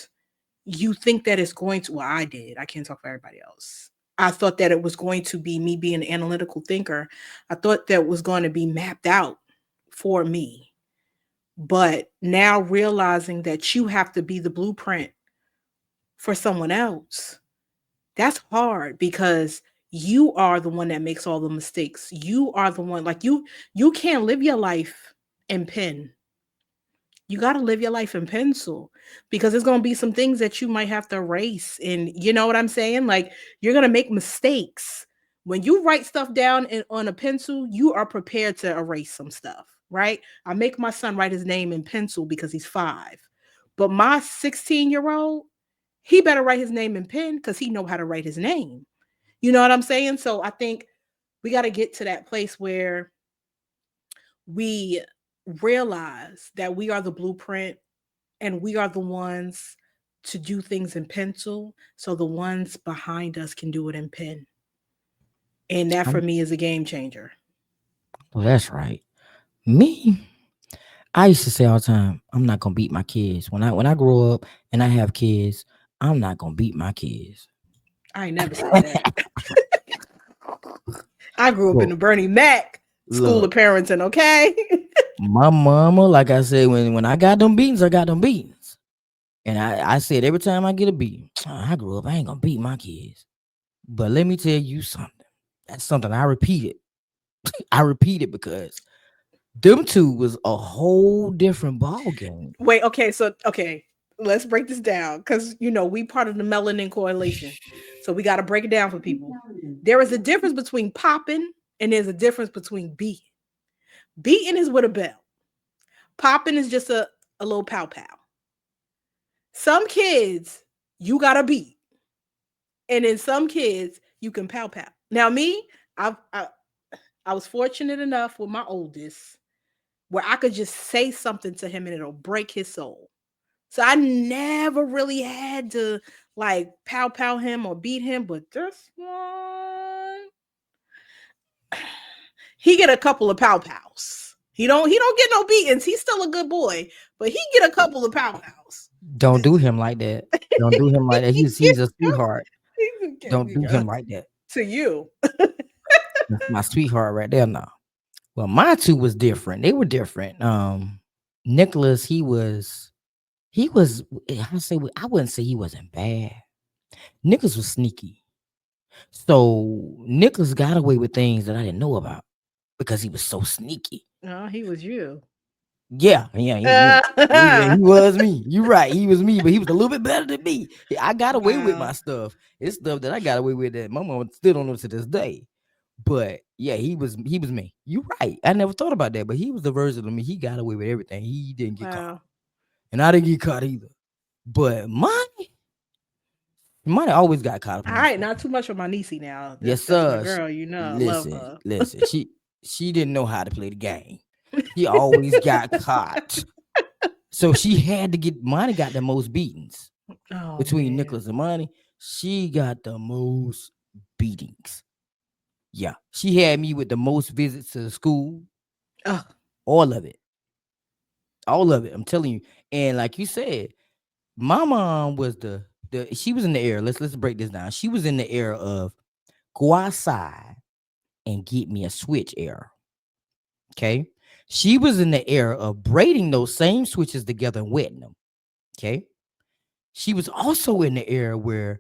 you think that it's going to, well, I did. I can't talk for everybody else. I thought that it was going to be me being an analytical thinker. I thought that was going to be mapped out for me. But now realizing that you have to be the blueprint for someone else, that's hard because you are the one that makes all the mistakes. You are the one, like, you can't live your life in pen. You got to live your life in pencil because there's going to be some things that you might have to erase. And you know what I'm saying? Like, you're going to make mistakes. When you write stuff down on a pencil, you are prepared to erase some stuff, right? I make my son write his name in pencil because he's 5. But my 16-year-old, he better write his name in pen because he know how to write his name. You know what I'm saying? So I think we got to get to that place where we realize that we are the blueprint and we are the ones to do things in pencil so the ones behind us can do it in pen. And that for I'm, me is a game changer. well, that's right. Me, I used to say all the time, I'm not gonna beat my kids. When I grow up and I have kids, I'm not gonna beat my kids. I ain't never said that. I grew up in Look, the Bernie Mac school of look, parenting, okay? my mama, like I said, when I got them beatings, I got them beatings. And I said every time I get a beating, I grew up, I ain't gonna beat my kids. But let me tell you something. That's something I repeated. I repeated because them two was a whole different ball game. Wait, okay, so okay, let's break this down because we part of the melanin coalition. So we got to break it down for people. There is a difference between popping and there's a difference between beating. Beating is with a belt. Popping is just a little pow pow. Some kids you gotta beat, and in some kids you can pow pow. Now me, I was fortunate enough with my oldest where I could just say something to him and it'll break his soul. So I never really had to like pow pow him or beat him, but this one, he get a couple of pow pows. He don't get no beatings. He's still a good boy, but he get a couple of pow pows. Don't do him like that. Don't do him like that. He's a sweetheart. Don't do him like that. To you. That's my sweetheart right there now. Well, my two was different. They were different. Nicholas, he was I wouldn't say he wasn't bad. Nicholas was sneaky. So Nicholas got away with things that I didn't know about because he was so sneaky. No, he was you. Yeah, he was me. You right, he was me, but he was a little bit better than me. I got away with Wow. my stuff. It's stuff that I got away with that my mama still don't know to this day. But yeah, he was me. You right. I never thought about that, but he was the version of me. He got away with everything. He didn't get caught, Wow. and I didn't get caught either. But money always got caught up All in them right, stuff. not too much for my niecey now. That's Yes, that's my sir. girl. You know, I love Listen, her. listen. She didn't know how to play the game. She always got caught. So she had to get Monty got the most beatings Oh between man. Nicholas and Monty. She got the most beatings. Yeah. She had me with the most visits to the school. Oh, All of it. All of it. I'm telling you. And like you said, my mom was the she was in the era. Let's break this down. She was in the era of go outside and get me a switch era. Okay. She was in the era of braiding those same switches together and wetting them. Okay. She was also in the era where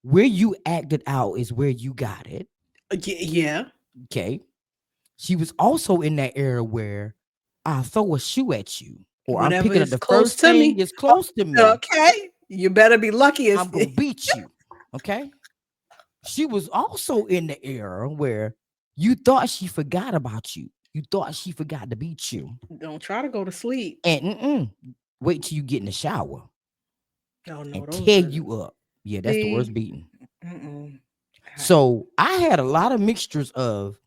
you acted out is where you got it. Yeah. Okay. She was also in that era where I throw a shoe at you, or I'm Whatever picking up is the close first to thing me. that's close to me. Okay. You better be lucky. It's I'm gonna beat you. Okay. She was also in the era where you thought she forgot about you. You thought she forgot to beat you. don't try to go to sleep. And wait till you get in the shower Oh no, and those tear are you up. Yeah, that's the see. worst beating. Mm-mm. So I had a lot of mixtures of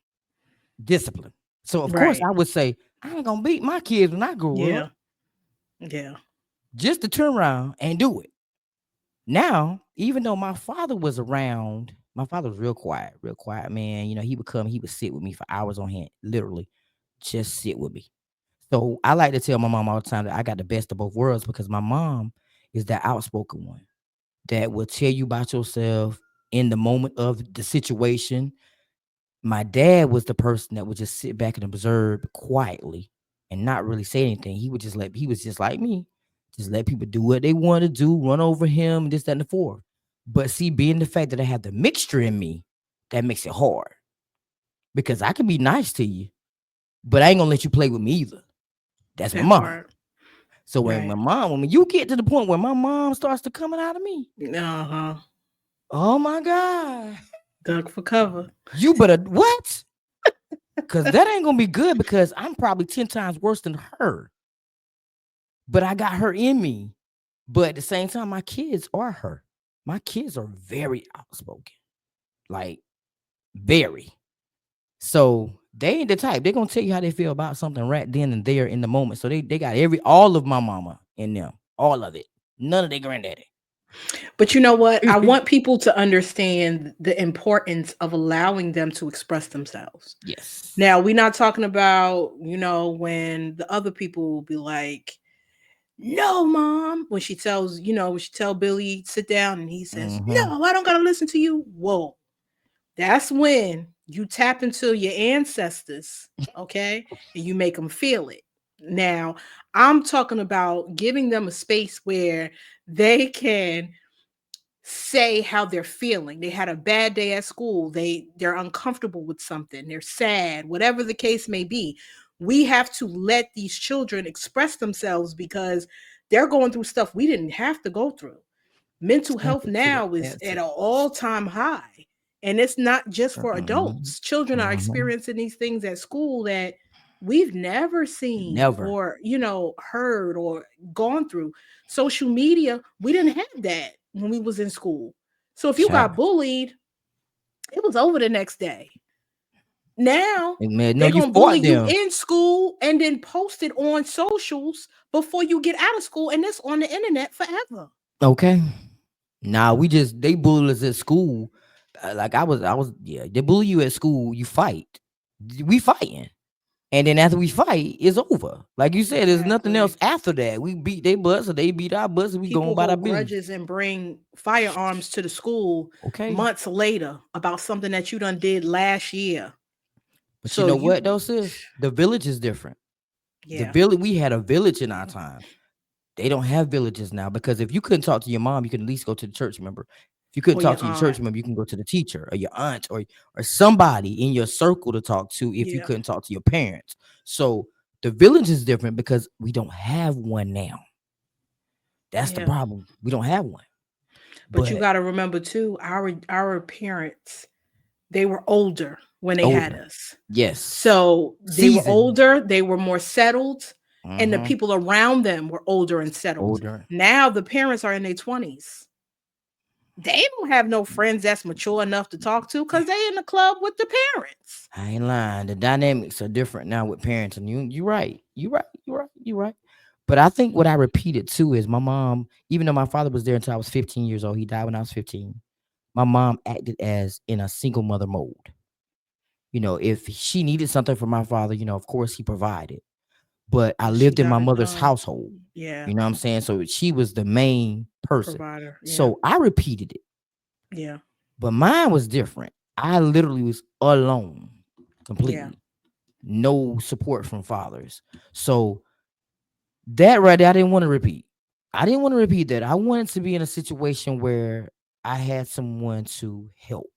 discipline. So of course Right. I would say I ain't gonna beat my kids when I grow up, Yeah. Yeah. just to turn around and do it. Now, even though my father was around, my father was real quiet man. You know, he would come, he would sit with me for hours on hand, literally, just sit with me. So I like to tell my mom all the time that I got the best of both worlds because my mom is that outspoken one that will tell you about yourself in the moment of the situation. My dad was the person that would just sit back and observe quietly and not really say anything. He was just like me, just let people do what they want to do, run over him, and this, that, and the fourth. But see, being the fact that I have the mixture in me, that makes it hard because I can be nice to you, but I ain't gonna let you play with me either. That's my That mom. part. So Right. when you get to the point where my mom starts to coming out of me, Uh-huh. oh my God, Duck for cover. you better what? Because that ain't gonna be good because I'm probably 10 times worse than her. But I got her in me. But at the same time, my kids are her. My kids are very outspoken, like very. So they ain't the type. They're gonna tell you how they feel about something right then and there in the moment. So they got all of my mama in them, all of it. None of their granddaddy. But you know what? I want people to understand the importance of allowing them to express themselves. Yes. Now, we're not talking about, when the other people will be like, no, mom. When she tell Billy, sit down, and he says, Mm-hmm. no, I don't got to listen to you. Whoa. That's when you tap into your ancestors, okay? And you make them feel it. Now, I'm talking about giving them a space where they can say how they're feeling. They had a bad day at school. They're uncomfortable with something. They're sad, whatever the case may be. We have to let these children express themselves because they're going through stuff we didn't have to go through. Mental health That's it. now is That's at it. an all-time high. And it's not just for Mm-hmm. adults. Children are Mm-hmm. experiencing these things at school that we've never seen Never. or, heard or gone through. Social media, we didn't have that when we was in school. So if you Child. got bullied, it was over the next day. Now Man, no, they're you gonna bully fought you them. in school and then post it on socials before you get out of school, and it's on the internet forever. Okay. Nah, they bullied us at school. Like yeah. They bully you at school. You fight. We fighting, and then after we fight, it's over. Like you said, there's nothing Exactly. else after that. We beat their butts, or they beat our butts, and we go on People about our hold business. grudges and bring firearms to the school Okay, months later about something that you done did last year. but you So know you, what though, sis? The village is different. The yeah, village we had a village in our time. They don't have villages now because if you couldn't talk to your mom, you can at least go to the church member. If you couldn't or talk your to your church aunt. member, you can go to the teacher or your aunt or somebody in your circle to talk to if you Yeah, couldn't talk to your parents. So the village is different because we don't have one now. That's the yeah. problem. We don't have one. But you But got to remember too, our parents, they were older when they had older. us. Yes. So they were Seasoned. older, they were more settled, and the Mm-hmm. people around them were older and settled. Older. Now the parents are in their 20s. They don't have no friends that's mature enough to talk to because they in the club with the parents. I ain't lying. The dynamics are different now with parents, and you right. You right. You right. You right. But I think what I repeated too is my mom, even though my father was there until I was 15 years old, he died when I was 15. My mom acted as in a single mother mode. You know, if she needed something from my father, of course he provided. But I She lived in got my it. mother's household. Yeah, You know what I'm saying? So she was the main person. provider. Yeah, So I repeated it. yeah, But mine was different. I literally was alone yeah. completely. no support from fathers. So that right there, I didn't want to repeat. I didn't want to repeat that. I wanted to be in a situation where I had someone to help,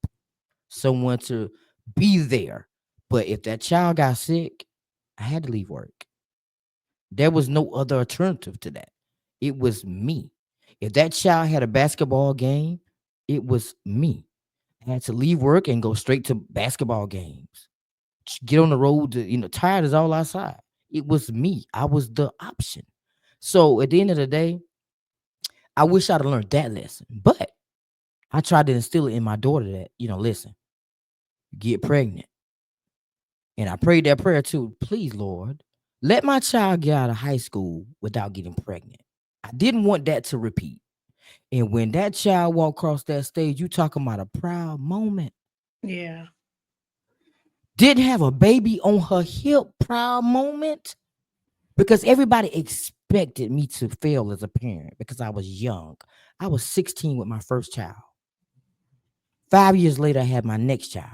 someone to be there. But if that child got sick, I had to leave work. There was no other alternative to that. It was me. If that child had a basketball game, it was me. I had to leave work and go straight to basketball games. Get on the road to, tired is all outside. It was me. I was the option. So at the end of the day, I wish I'd have learned that lesson. But I tried to instill it in my daughter that, listen, get pregnant. And I prayed that prayer too. Please, Lord, let my child get out of high school without getting pregnant. I didn't want that to repeat. And when that child walked across that stage, you talking about a proud moment. Yeah, Didn't have a baby on her hip, proud moment. Because everybody expected me to fail as a parent because I was young. I was 16 with my first child. 5 years later, I had my next child.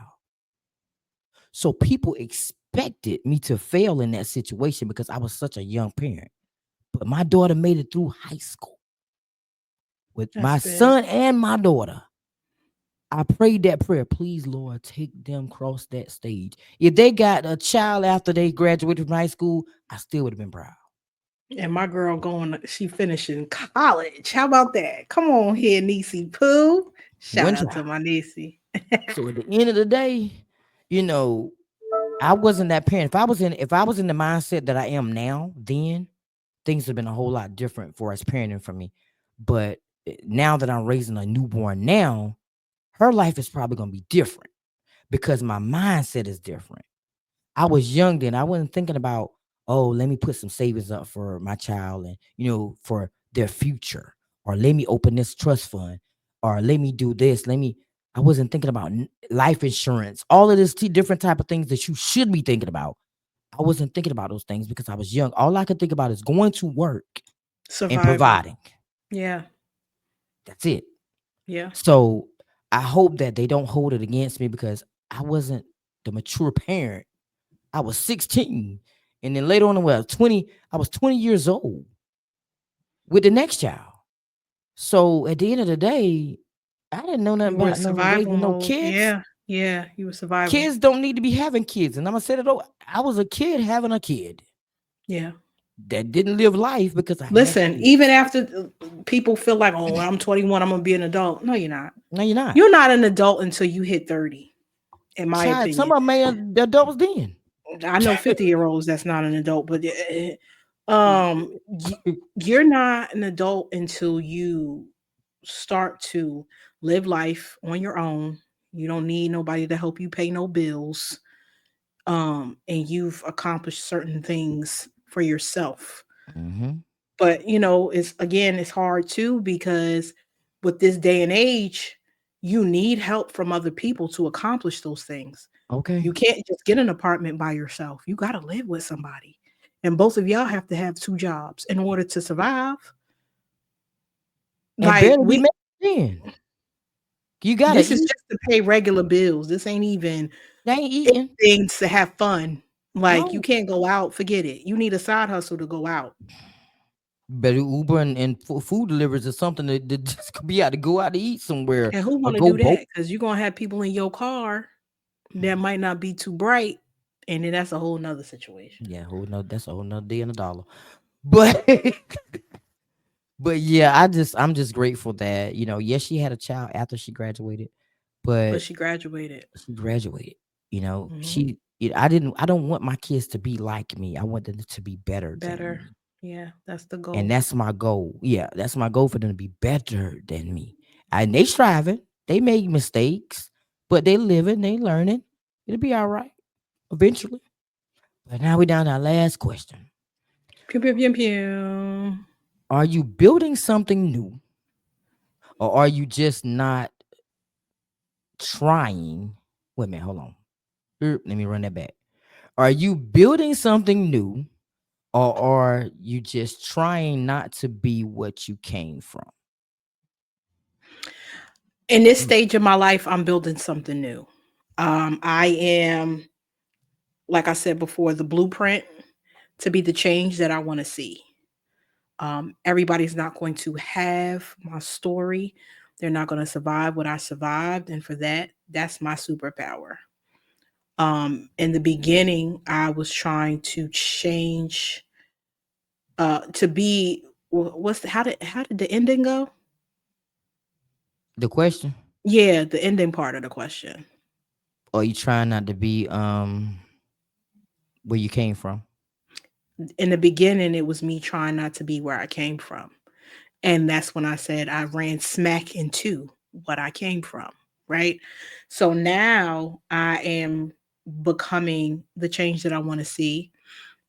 So people expected me to fail in that situation because I was such a young parent. But my daughter made it through high school with that's my big. son and my daughter. I prayed that prayer. Please, Lord, take them across that stage. If they got a child after they graduated from high school, I still would have been proud. And my girl she finishing college. How about that? Come on here, Niecy Pooh. Shout One out to child. my Niecy. So at the end of the day, you know, I wasn't that parent. If I was in the mindset that I am now, then things have been a whole lot different for us parenting for me. But now that I'm raising a newborn now, her life is probably gonna be different because my mindset is different. I was young then. I wasn't thinking about, oh, let me put some savings up for my child and for their future, or let me open this trust fund, or let me do this. I wasn't thinking about life insurance, all of this different type of things that you should be thinking about. I wasn't thinking about those things because I was young. All I could think about is going to work and Surviving. providing. Yeah, That's it. yeah. So I hope that they don't hold it against me because I wasn't the mature parent. I was 16. And then later on, I was 20 years old with the next child. So at the end of the day, I didn't know nothing You were in about no survival raising no mode. kids. Yeah, yeah. You were survival. Kids don't need to be having kids. And I'm gonna say that I was a kid having a kid Yeah. that didn't live life because I had Listen, even kids. after people feel like, oh, when I'm 21, I'm gonna be an adult. No, you're not. No, you're not. You're not an adult until you hit 30, in my Child, some opinion. of them made adults then. I know 50-year-olds that's not an adult, but you're not an adult until you start to live life on your own. You don't need nobody to help you pay no bills. And you've accomplished certain things for yourself. Mm-hmm. But it's hard too because with this day and age, you need help from other people to accomplish those things. Okay. You can't just get an apartment by yourself. You got to live with somebody. And both of y'all have to have two jobs in order to survive. And Like barely be we married then. You gotta this is eat. just to pay regular bills. This ain't even They ain't eating. things to have fun. Like you No. can't go out, forget it. You need a side hustle to go out. Better Uber and food deliveries or something that just could be out to go out to eat somewhere And who or want to go do boat. that? Because you're gonna have people in your car that might not be too bright, and then that's a whole nother situation. Yeah, that's a whole nother day and a dollar. But but yeah, I'm just grateful that, yes, she had a child after she graduated, But but she graduated. she graduated. Hmm. I don't want my kids to be like me. I want them to be better than Better. me. Yeah, that's the And goal. that's my goal. Yeah, that's my goal for them to be better than me. And they striving. They make mistakes, but they living, they learning. It'll be all right eventually. But now we down to our last question. Pew pew pew pew. Are you building something new, or are you just not trying? Wait a minute, hold on. Let me run that back. Are you building something new, or are you just trying not to be what you came from? In this Mm. stage of my life, I'm building something new. I am. like I said before, the blueprint to be the change that I want to see. Everybody's not going to have my story. They're not going to survive what I survived. And for that, that's my superpower. In the beginning, I was trying to change, to be, how did the ending go? The question, Yeah, the ending part of the question. are you trying not to be where you came from? In the beginning, it was me trying not to be where I came from. And that's when I said I ran smack into what I came from, right? So now I am becoming the change that I want to see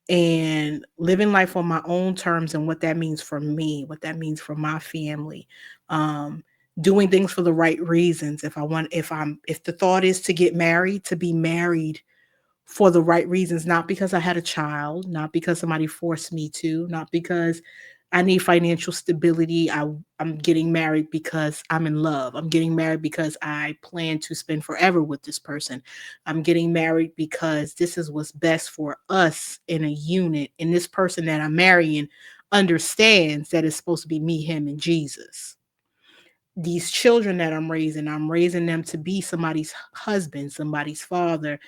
and living life on my own terms and what that means for me, what that means for my family. Um, doing things for the right reasons. If the thought is to get married, to be married for the right reasons, not because I had a child, not because somebody forced me to, not because I need financial stability. I'm getting married because I'm in love. I'm getting married because I plan to spend forever with this person. I'm getting married because this is what's best for us in a unit. And this person that I'm marrying understands that it's supposed to be me, him, and Jesus. These children that I'm raising them to be somebody's husband, somebody's father,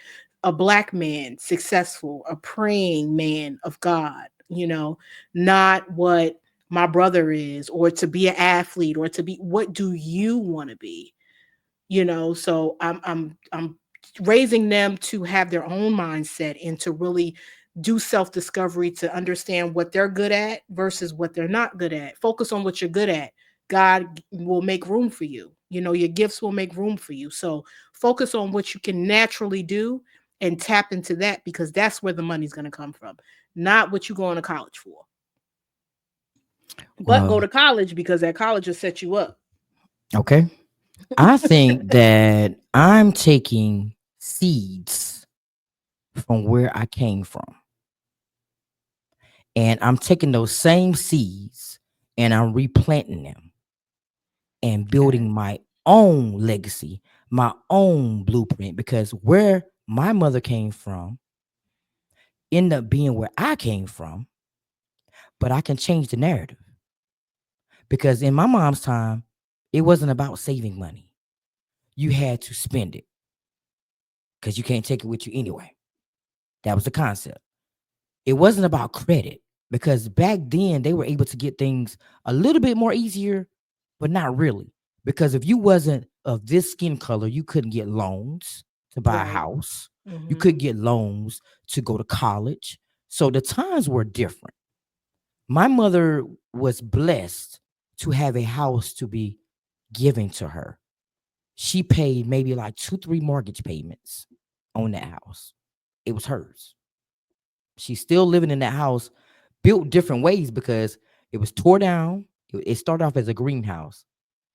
a black man, successful, a praying man of God, not what my brother is, or to be an athlete, or to be, what do you want to be? So I'm raising them to have their own mindset and to really do self discovery, to understand what they're good at versus what they're not good at. Focus on what you're good at. God will make room for you. Your gifts will make room for you. So focus on what you can naturally do and tap into that, because that's where the money's going to come from, not what you're going to college for. But Well, go to college, because that college will set you up. okay. I think that I'm taking seeds from where I came from, and I'm taking those same seeds and I'm replanting them and Okay. building my own legacy, my own blueprint. Because where my mother came from ended up being where I came from, but I can change the narrative. Because in my mom's time, it wasn't about saving money. You had to spend it because you can't take it with you anyway. That was the concept. It wasn't about credit, because back then they were able to get things a little bit more easier, but not really. Because if you wasn't of this skin color, you couldn't get loans to buy a Right. house. You Hmm. could get loans to go to college. So the times were different. My mother was blessed to have a house to be given to her. She paid maybe like 2, 3 mortgage payments on that house. It was hers. She's still living in that house, built different ways, because it was tore down. It started off as a greenhouse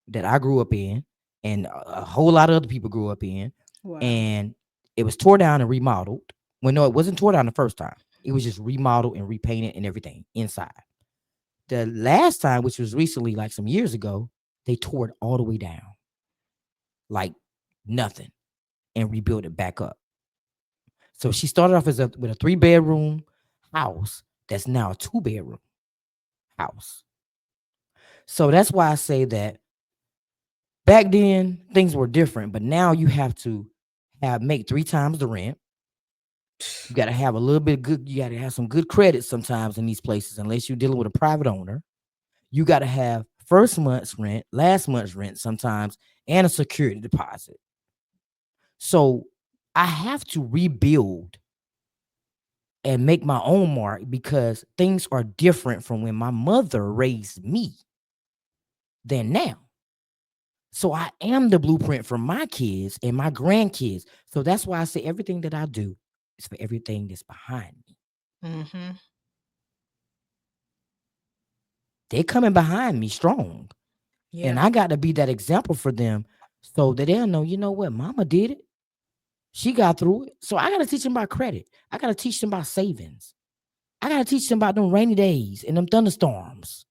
that I grew up in, and a whole lot of other people grew up in. Wow. And it was tore down and remodeled. Well, no, it wasn't tore down the first time. It was just remodeled and repainted and everything inside. The last time, which was recently, like some years ago, they tore it all the way down, like nothing, and rebuilt it back up. So she started off with a 3 bedroom house that's now a 2 bedroom house. So that's why I say that back then things were different, but now you have to have make 3 times the rent. You got to have a little bit good. You got to have some good credit sometimes in these places, unless you're dealing with a private owner. You got to have first month's rent, last month's rent sometimes, and a security deposit. So I have to rebuild and make my own mark, because things are different from when my mother raised me than now. So I am the blueprint for my kids and my grandkids. So that's why I say everything that I do is for everything that's behind me. Hmm. They're coming behind me strong. And Yeah. I got to be that example for them, so that they'll know, you know what, mama did it. She got through it. So I got to teach them about credit. I got to teach them about savings. I got to teach them about them rainy days and them thunderstorms,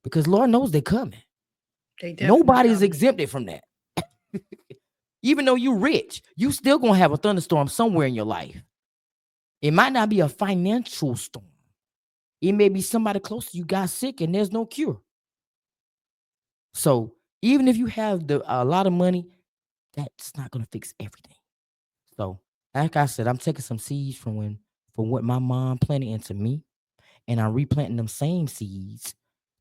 because Lord knows they're coming. They definitely Nobody's coming. exempted from that. Even though you're rich, you still gonna have a thunderstorm somewhere in your life. It might not be a financial storm. It may be somebody close to you got sick and there's no cure. So even if you have a lot of money, that's not gonna fix everything. So, like I said, I'm taking some seeds from what my mom planted into me, and I'm replanting them same seeds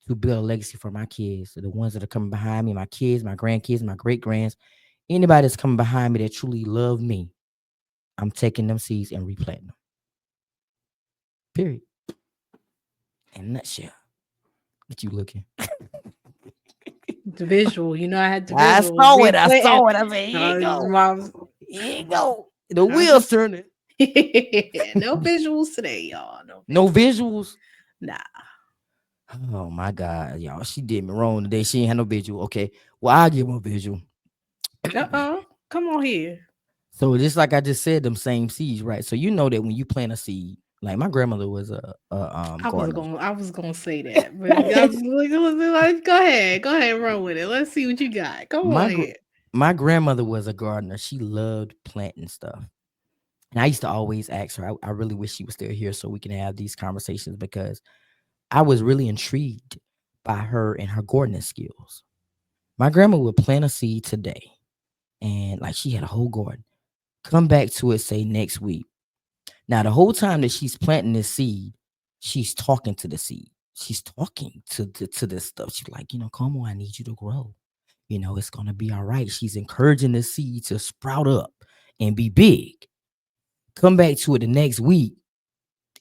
to build a legacy for my kids, the ones that are coming behind me, my kids, my grandkids, my great grands, anybody that's coming behind me that truly love me. I'm taking them seeds and replanting them. Period. In a nutshell. What you looking? The visual, you know, I had the I visual saw it. I replanting. saw it. I said, here you go. My, Here you go. The I wheels just turning. no visuals today, y'all. No No visuals. visuals. Nah. Oh my God, y'all. She did me wrong today. She ain't had no visual. Okay. Well, I'll give her a visual. Come on here. So just like I just said, them same seeds, right? So you know that when you plant a seed, like my grandmother was a gardener. I was gonna say that, but I was like, go ahead, run with it. Let's see what you got. Come my on gr- here. my grandmother was a gardener. She loved planting stuff. And I used to always ask her, I really wish she was still here so we can have these conversations because I was really intrigued by her and her gardening skills. My grandma would plant a seed today and like she had a whole garden. Come back to it, say next week. Now, the whole time that she's planting this seed, she's talking to the seed. She's talking to this stuff. She's like, come on, I need you to grow. It's gonna be all right. She's encouraging the seed to sprout up and be big. Come back to it the next week,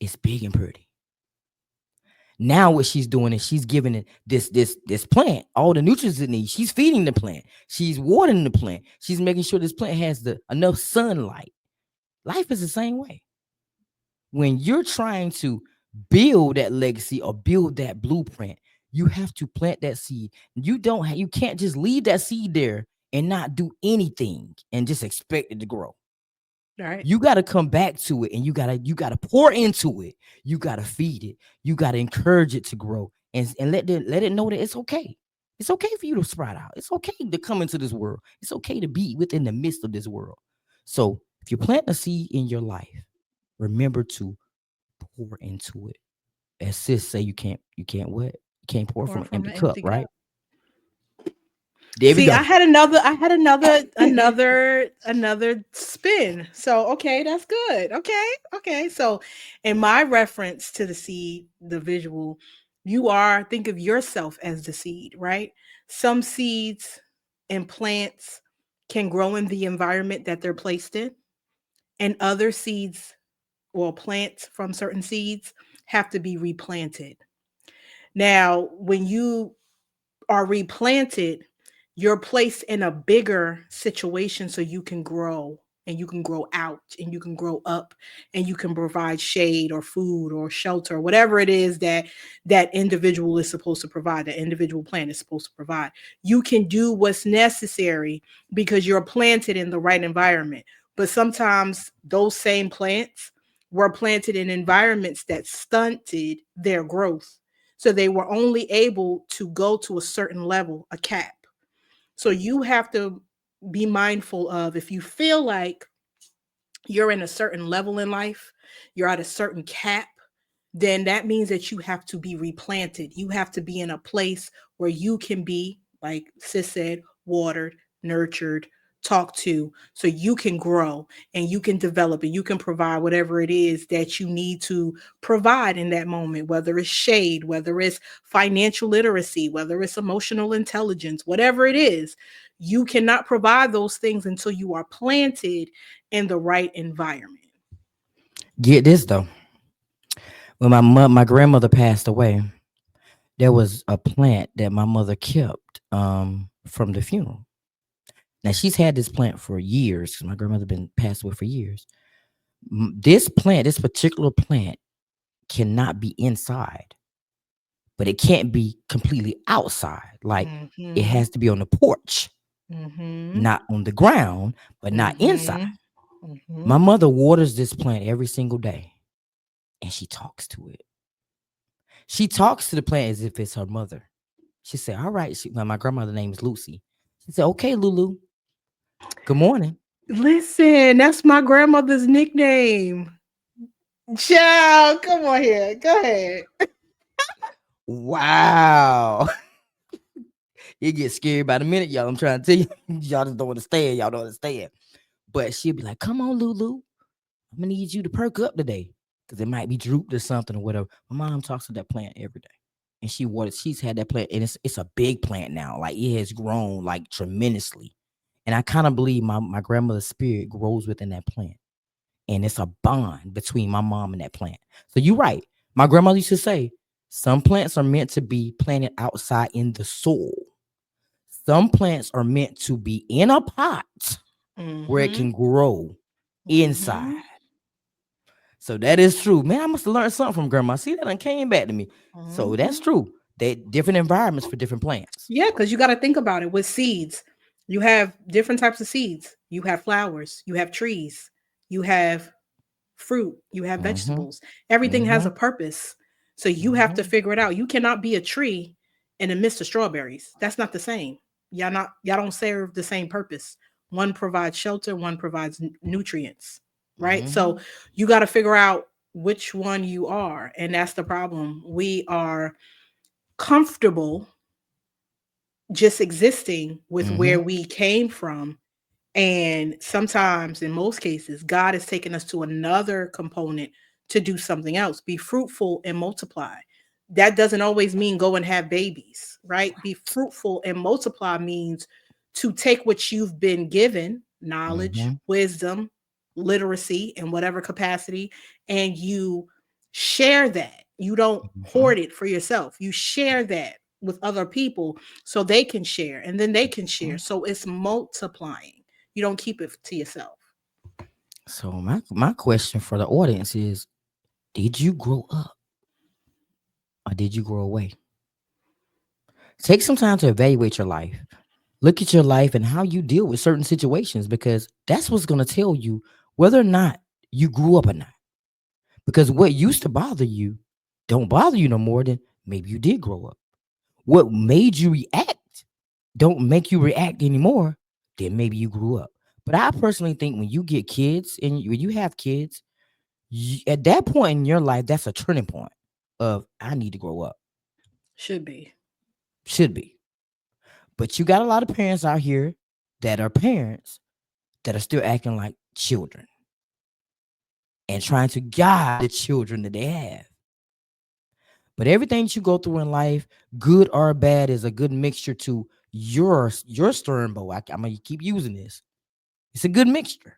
it's big and pretty. Now what she's doing is she's giving it this plant all the nutrients it needs. She's feeding the plant. She's watering the plant. She's making sure this plant has the enough sunlight. Life is the same way. When you're trying to build that legacy or build that blueprint, you have to plant that seed. You can't just leave that seed there and not do anything and just expect it to grow. All right. You got to come back to it and you got to pour into it. You got to feed it. You got to encourage it to grow and let it know that it's okay. It's okay for you to sprout out. It's okay to come into this world. It's okay to be within the midst of this world. So if you plant a seed in your life, remember to pour into it. As sis say, you can't what? You can't pour Pour from an from empty an cup, empty cup. right? There we See, go. I had another spin. So okay, that's good. Okay, okay. So in my reference to the seed, the visual, think of yourself as the seed, right? Some seeds and plants can grow in the environment that they're placed in, and other seeds or plants from certain seeds have to be replanted. Now, when you are replanted, you're placed in a bigger situation so you can grow and you can grow out and you can grow up and you can provide shade or food or shelter, whatever it is that that individual is supposed to provide, the individual plant is supposed to provide. You can do what's necessary because you're planted in the right environment. But sometimes those same plants were planted in environments that stunted their growth, so they were only able to go to a certain level, a cap. So you have to be mindful of, if you feel like you're in a certain level in life, you're at a certain cap, then that means that you have to be replanted. You have to be in a place where you can be, like sis said, watered, nurtured, talked to, so you can grow and you can develop and you can provide whatever it is that you need to provide in that moment, whether it's shade, whether it's financial literacy, whether it's emotional intelligence, whatever it is. You cannot provide those things until you are planted in the right environment. Get this though. When my grandmother passed away, there was a plant that my mother kept from the funeral. Now she's had this plant for years because my grandmother been passed away for years. This plant, this particular plant, cannot be inside, but it can't be completely outside. Like it Mm-hmm. has to be on the porch, Mm-hmm. not on the ground, but not inside. Mm-hmm. Mm-hmm. My mother waters this plant every single day, and she talks to it. She talks to the plant as if it's her mother. She said, "All right." My grandmother's name is Lucy. She said, "Okay, Lulu. Good morning." Listen, that's my grandmother's nickname. Child, come on here. Go ahead. Wow. It gets scary by the minute, y'all. I'm trying to tell you. Y'all just don't understand. Y'all don't understand. But she'll be like, come on, Lulu. I'm gonna need you to perk up today. Because it might be drooped or something or whatever. My mom talks to that plant every day. And she's had that plant, and it's a big plant now. Like it has grown like tremendously. And I kind of believe my grandmother's spirit grows within that plant. And it's a bond between my mom and that plant. So you're right. My grandmother used to say, some plants are meant to be planted outside in the soil. Some plants are meant to be in a pot where it Mm-hmm. can grow inside. Mm-hmm. So that is true. Man, I must have learned something from grandma. See, that done came back to me. So that's Mm-hmm. true. They different environments for different plants. Yeah, because you got to think about it with seeds. You have different types of seeds. You have flowers, you have trees, you have fruit, you have Mm-hmm. vegetables. Everything has Mm-hmm. a purpose. So you have to Mm-hmm. figure it out. You cannot be a tree in the midst of strawberries. That's not the same. Y'all don't serve the same purpose. One provides shelter, one provides nutrients, right? So Mm-hmm. you got to figure out which one you are, and that's the problem. We are comfortable just existing with Mm-hmm. where we came from. And sometimes, in most cases, God has taken us to another component to do something else. Be fruitful and multiply. That doesn't always mean go and have babies, right? Be fruitful and multiply means to take what you've been given, knowledge, Mm-hmm. wisdom, literacy, in whatever capacity, and you share that. You don't Mm-hmm. hoard it for yourself. You share that with other people so they can share and then they can share. So it's multiplying. You don't keep it to yourself. So my question for the audience is: did you grow up or did you grow away? Take some time to evaluate your life. Look at your life and how you deal with certain situations because that's what's going to tell you whether or not you grew up or not. Because what used to bother you don't bother you no more than maybe you did grow up. What made you react don't make you react anymore, then maybe you grew up. But I personally think when you get kids and when you have kids, at that point in your life, that's a turning point of I need to grow up. Should be. Should be. But you got a lot of parents out here that are parents that are still acting like children and trying to guide the children that they have. But everything that you go through in life, good or bad, is a good mixture to your stirring bowl. I'm gonna keep using this. It's a good mixture.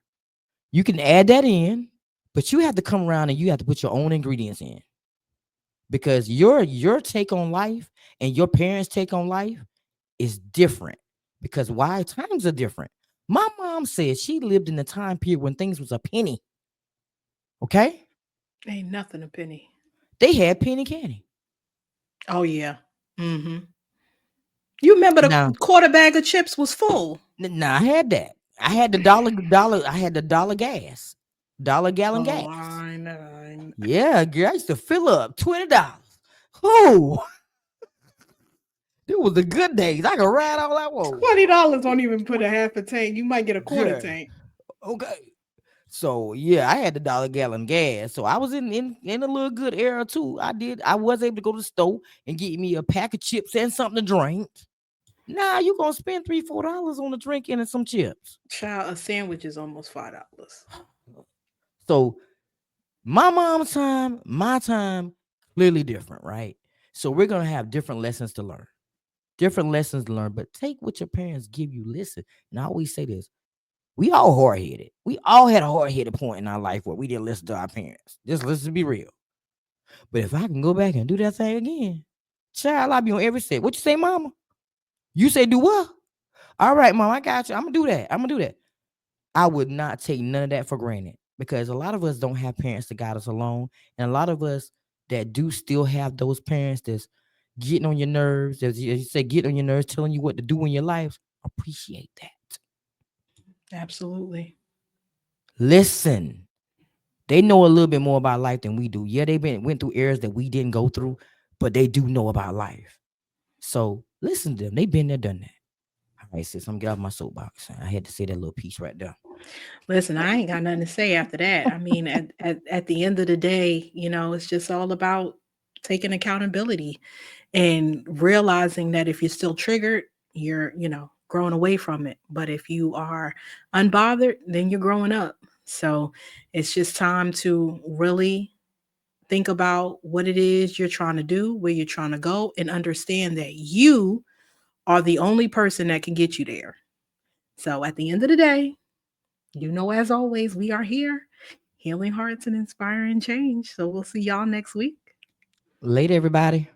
You can add that in, but you have to come around and you have to put your own ingredients in because your take on life and your parents' take on life is different. Because why? Times are different. My mom said she lived in a time period when things was a penny. Okay, Ain't nothing a penny. they had penny candy. Oh yeah. Mm-hmm. You remember the Now, quarter bag of chips was full. now I had that. I had the dollar. I had the dollar gas, dollar gallon Oh, gas. I know. Yeah, girl, I used to fill up $20. Oh, it was the good days. I could ride all I want. $20 don't even put a half a tank. You might get a quarter Girl, tank. okay. So yeah, I had the dollar gallon gas. So I was in a little good era too. I was able to go to the store and get me a pack of chips and something to drink. Nah, you gonna spend $3, $4 on a drink and some chips. Child, a sandwich is almost $5. So my mom's time, my time, clearly different, right? So we're gonna have different lessons to learn. Different lessons to learn, but take what your parents give you. Listen, and I always say this: we all hard headed. We all had a hard headed point in our life where we didn't listen to our parents. Just let's be real. But if I can go back and do that thing again, child, I'll be on every set. What you say, mama? You say do what? All right, mom, I got you. I'm gonna do that. I'm gonna do that. I would not take none of that for granted because a lot of us don't have parents to guide us along, and a lot of us that do still have those parents that's getting on your nerves, as you say, getting on your nerves, telling you what to do in your life. Appreciate that. Absolutely. Listen, they know a little bit more about life than we do. Yeah, they been went through eras that we didn't go through, but they do know about life. So listen to them. They've been there, done that. All right, sis, I'm gonna get off my soapbox. I had to say that little piece right there. Listen, I ain't got nothing to say after that. I mean, at the end of the day, it's just all about taking accountability and realizing that if you're still triggered, you're, growing away from it. But if you are unbothered, then you're growing up. So it's just time to really think about what it is you're trying to do, where you're trying to go, and understand that you are the only person that can get you there. So at the end of the day, as always, we are here, healing hearts and inspiring change. So we'll see y'all next week. Later, everybody.